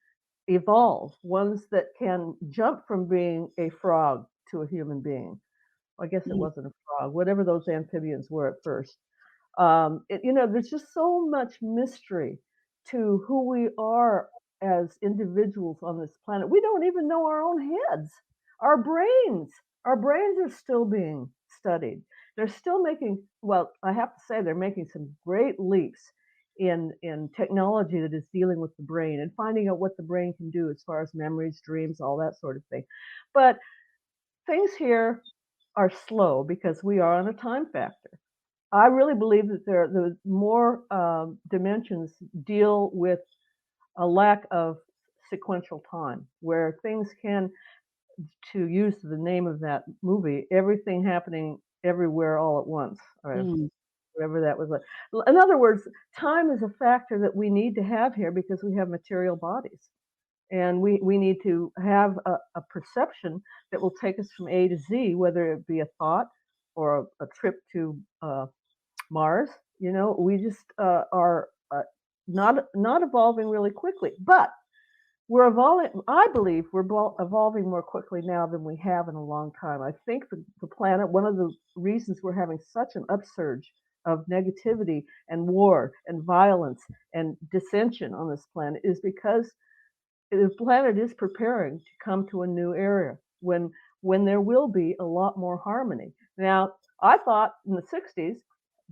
evolve, ones that can jump from being a frog to a human being. I guess it wasn't a frog, whatever those amphibians were at first. There's just so much mystery to who we are as individuals on this planet. We don't even know our own heads, our brains. Our brains are still being studied. They're still making, well, I have to say, they're making some great leaps in technology that is dealing with the brain and finding out what the brain can do as far as memories, dreams, all that sort of thing. But things here are slow because we are on a time factor. I really believe that the more dimensions deal with a lack of sequential time, where things can, to use the name of that movie, everything happening everywhere all at once, or whatever that was like. In other words, time is a factor that we need to have here because we have material bodies. And we need to have a perception that will take us from A to Z, whether it be a thought or a trip to Mars. We just are not evolving really quickly, but we're evolving. I believe we're evolving more quickly now than we have in a long time. I think the planet, one of the reasons we're having such an upsurge of negativity and war and violence and dissension on this planet is because the planet is preparing to come to a new era when there will be a lot more harmony. Now, I thought in the 60s,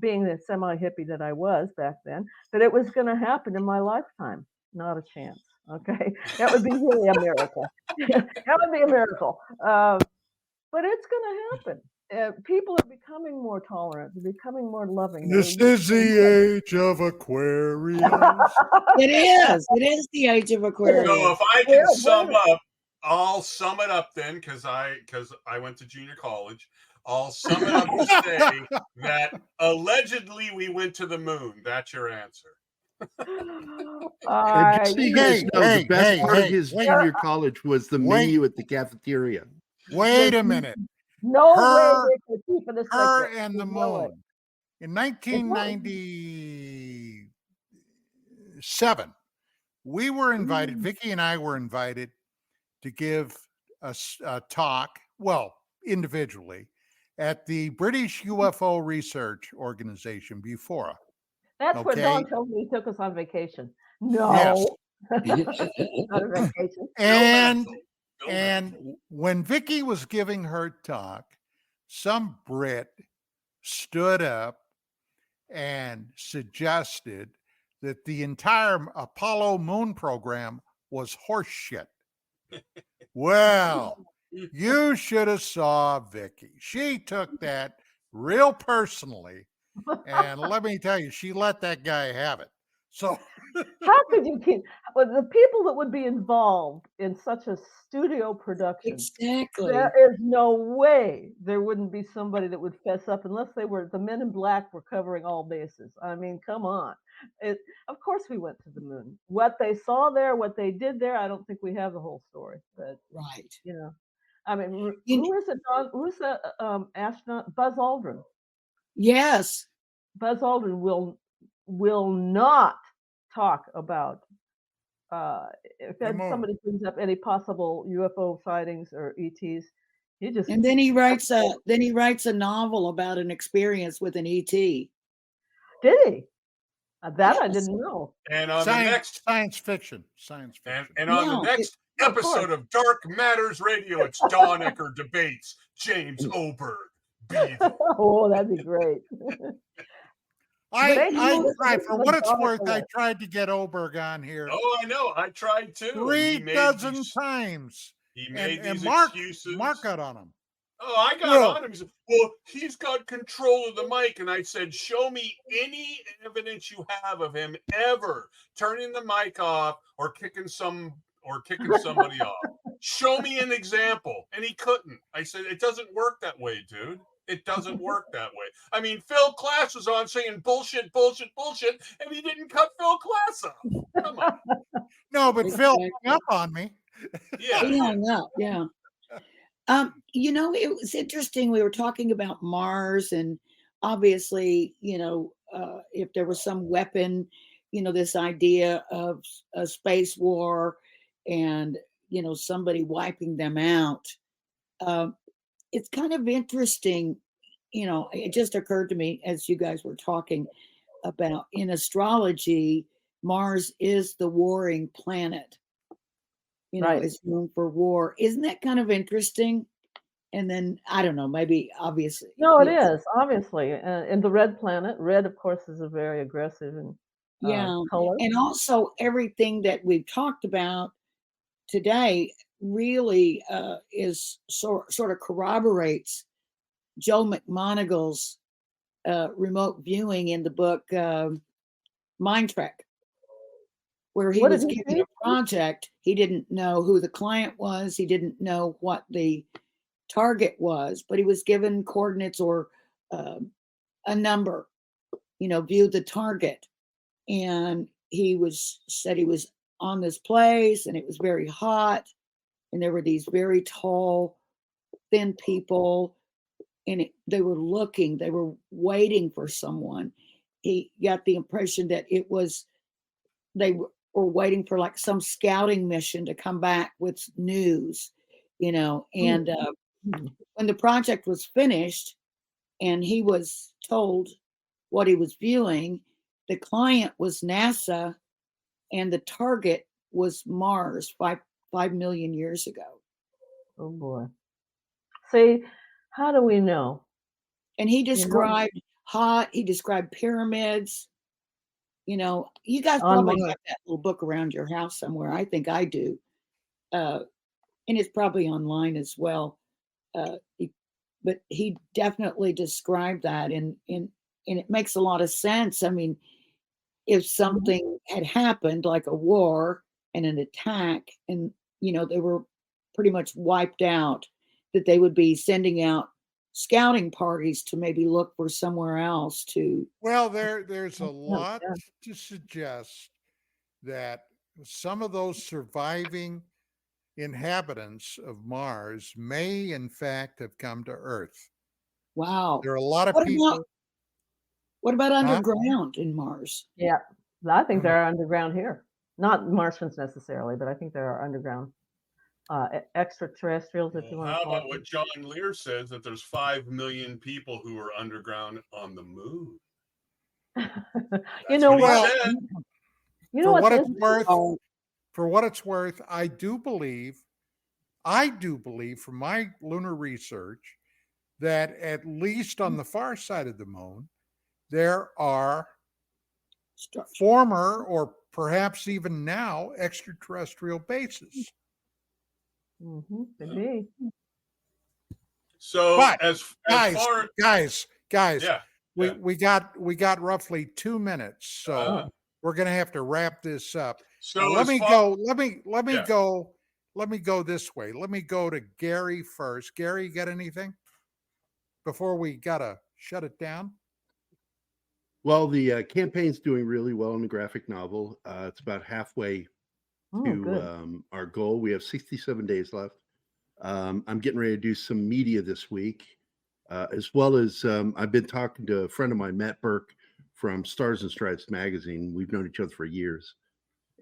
being the semi-hippie that I was back then, that it was going to happen in my lifetime. Not a chance. Okay, that would be really a miracle. That would be a miracle. But it's going to happen. People are becoming more tolerant. They're becoming more loving. This is the age of Aquarius. It is. It is the age of Aquarius. So if I can sum up, I'll sum it up then, because I went to junior college. I'll sum it up to say that allegedly we went to the moon. That's your answer. And just so you guys know, the best part of his junior college was the menu at the cafeteria. Wait a minute. No way they could keep it a Her secret. and the moon. In 1997, we were invited, Vicki and I were invited to give a talk, well, individually, at the British UFO Research Organization, Bufora. That's where Don told me he took us on vacation. No. Yes. Not a vacation. And when Vicki was giving her talk, some Brit stood up and suggested that the entire Apollo moon program was horse shit. Well, you should have saw Vicki. She took that real personally. And let me tell you, she let that guy have it. So how could you keep the people that would be involved in such a studio production? Exactly. There is no way there wouldn't be somebody that would fess up unless they were the Men in Black were covering all bases. I mean, come on. Of course we went to the moon. What they saw there, what they did there, I don't think we have the whole story. But right. I mean, who is it? Who's the astronaut? Buzz Aldrin. Yes. Buzz Aldrin will not talk about if somebody brings up any possible UFO sightings or ETs. And then he writes a novel about an experience with an ET. Did he? That yes. I didn't know. And on science, the next science fiction. And on the next episode of Dark Matters Radio, it's Don Ecker debates James Oberg. Oh, that'd be great. I tried, for what it's worth, I tried to get Oberg on here. Oh, I know. I tried too. 3 dozen times. He made and these Mark, excuses. Mark got on him. Oh, I got Well, on him. He said, well, he's got control of the mic. And I said, show me any evidence you have of him ever turning the mic off or kicking somebody off. Show me an example. And he couldn't. I said, it doesn't work that way, dude. It doesn't work that way. I mean, Phil Class was on saying bullshit, bullshit, bullshit, and he didn't cut Phil Class off. Come on. no, but Phil hung up on me. Yeah. He hung up. Yeah. It was interesting. We were talking about Mars, and obviously, if there was some weapon, this idea of a space war and, somebody wiping them out. It's kind of interesting. It just occurred to me as you guys were talking about in astrology, Mars is the warring planet. Right. Is known for war. Isn't that kind of interesting? And then I don't know, maybe obviously. No, it is obviously, and the red planet. Red, of course, is a very aggressive and color. And also everything that we've talked about today really is sort of corroborates Joe McMoneagle's remote viewing in the book Mind Trek, where he was given a project. He didn't know who the client was. He didn't know what the target was, but he was given coordinates or a number, view the target. And he said he was on this place and it was very hot. And there were these very tall, thin people. And they were waiting for someone. He got the impression that they were waiting for like some scouting mission to come back with news, and when the project was finished and he was told what he was viewing, the client was NASA and the target was Mars 5 million years ago. Oh boy. See, how do we know? And he described he described pyramids. You guys probably have that little book around your house somewhere. I think I do. And it's probably online as well. But he definitely described that. And it makes a lot of sense. I mean, if something had happened, like a war and an attack, and, they were pretty much wiped out, that they would be sending out scouting parties to maybe look for somewhere else to. Well, there's a lot to suggest that some of those surviving inhabitants of Mars may in fact have come to Earth. Wow. There are a lot of people. What about underground in Mars? Yeah, I think there are underground here. Not Martians necessarily, but I think there are underground extraterrestrials, if you want to How call about it. what John Lear says, that there's 5 million people who are underground on the moon? For what it's worth, I do believe from my lunar research that at least on the far side of the moon, there are former or perhaps even now extraterrestrial bases. Could be. So, but guys, we got roughly 2 minutes, so we're going to have to wrap this up. So let me go this way. Let me go to Gary first. Gary, you got anything before we gotta shut it down? Well, the campaign's doing really well in the graphic novel. It's about halfway to our goal. We have 67 days left. I'm getting ready to do some media this week, as well as I've been talking to a friend of mine, Matt Burke, from Stars and Stripes magazine. We've known each other for years,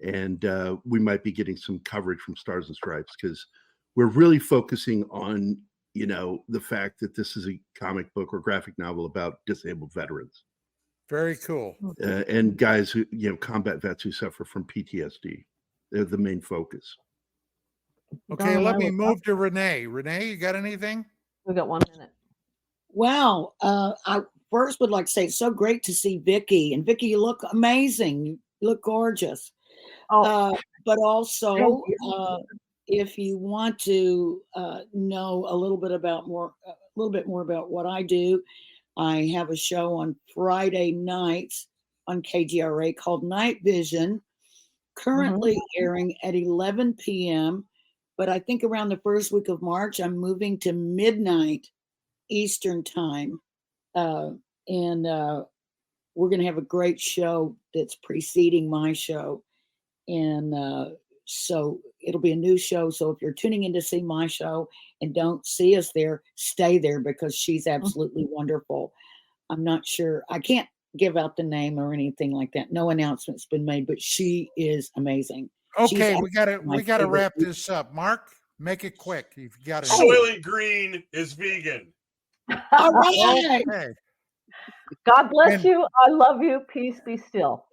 and we might be getting some coverage from Stars and Stripes because we're really focusing on, the fact that this is a comic book or graphic novel about disabled veterans. Very cool. And guys who, combat vets who suffer from PTSD. They're the main focus. Okay, let me move to Rene. Rene, you got anything? We got 1 minute. Wow. I first would like to say it's so great to see Vicki. And Vicki, you look amazing. You look gorgeous. But also, if you want to know a little bit more about what I do, I have a show on Friday nights on KGRA called Night Vision, currently airing at 11 p.m. But I think around the first week of March, I'm moving to midnight Eastern time. And we're going to have a great show that's preceding my show. And so it'll be a new show. So if you're tuning in to see my show and don't see us there, stay there because she's absolutely wonderful. I'm not sure. I can't give out the name or anything like that. No announcement's been made, but she is amazing. Okay, we gotta wrap this up. Mark, make it quick. If you got it. Soylent Green is vegan. All right. Okay. God bless you. I love you. Peace be still.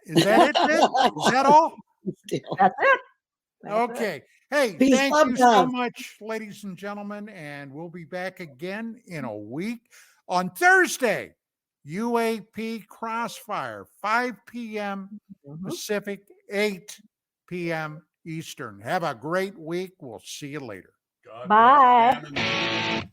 Is that it, Vic? Is that all? That's it. Okay. Hey, Peace, thank love, you so love. much, ladies and gentlemen. And we'll be back again in a week on Thursday. UAP Crossfire, 5 p.m. Pacific, 8 p.m. Eastern. Have a great week. We'll see you later. God Bye. bless.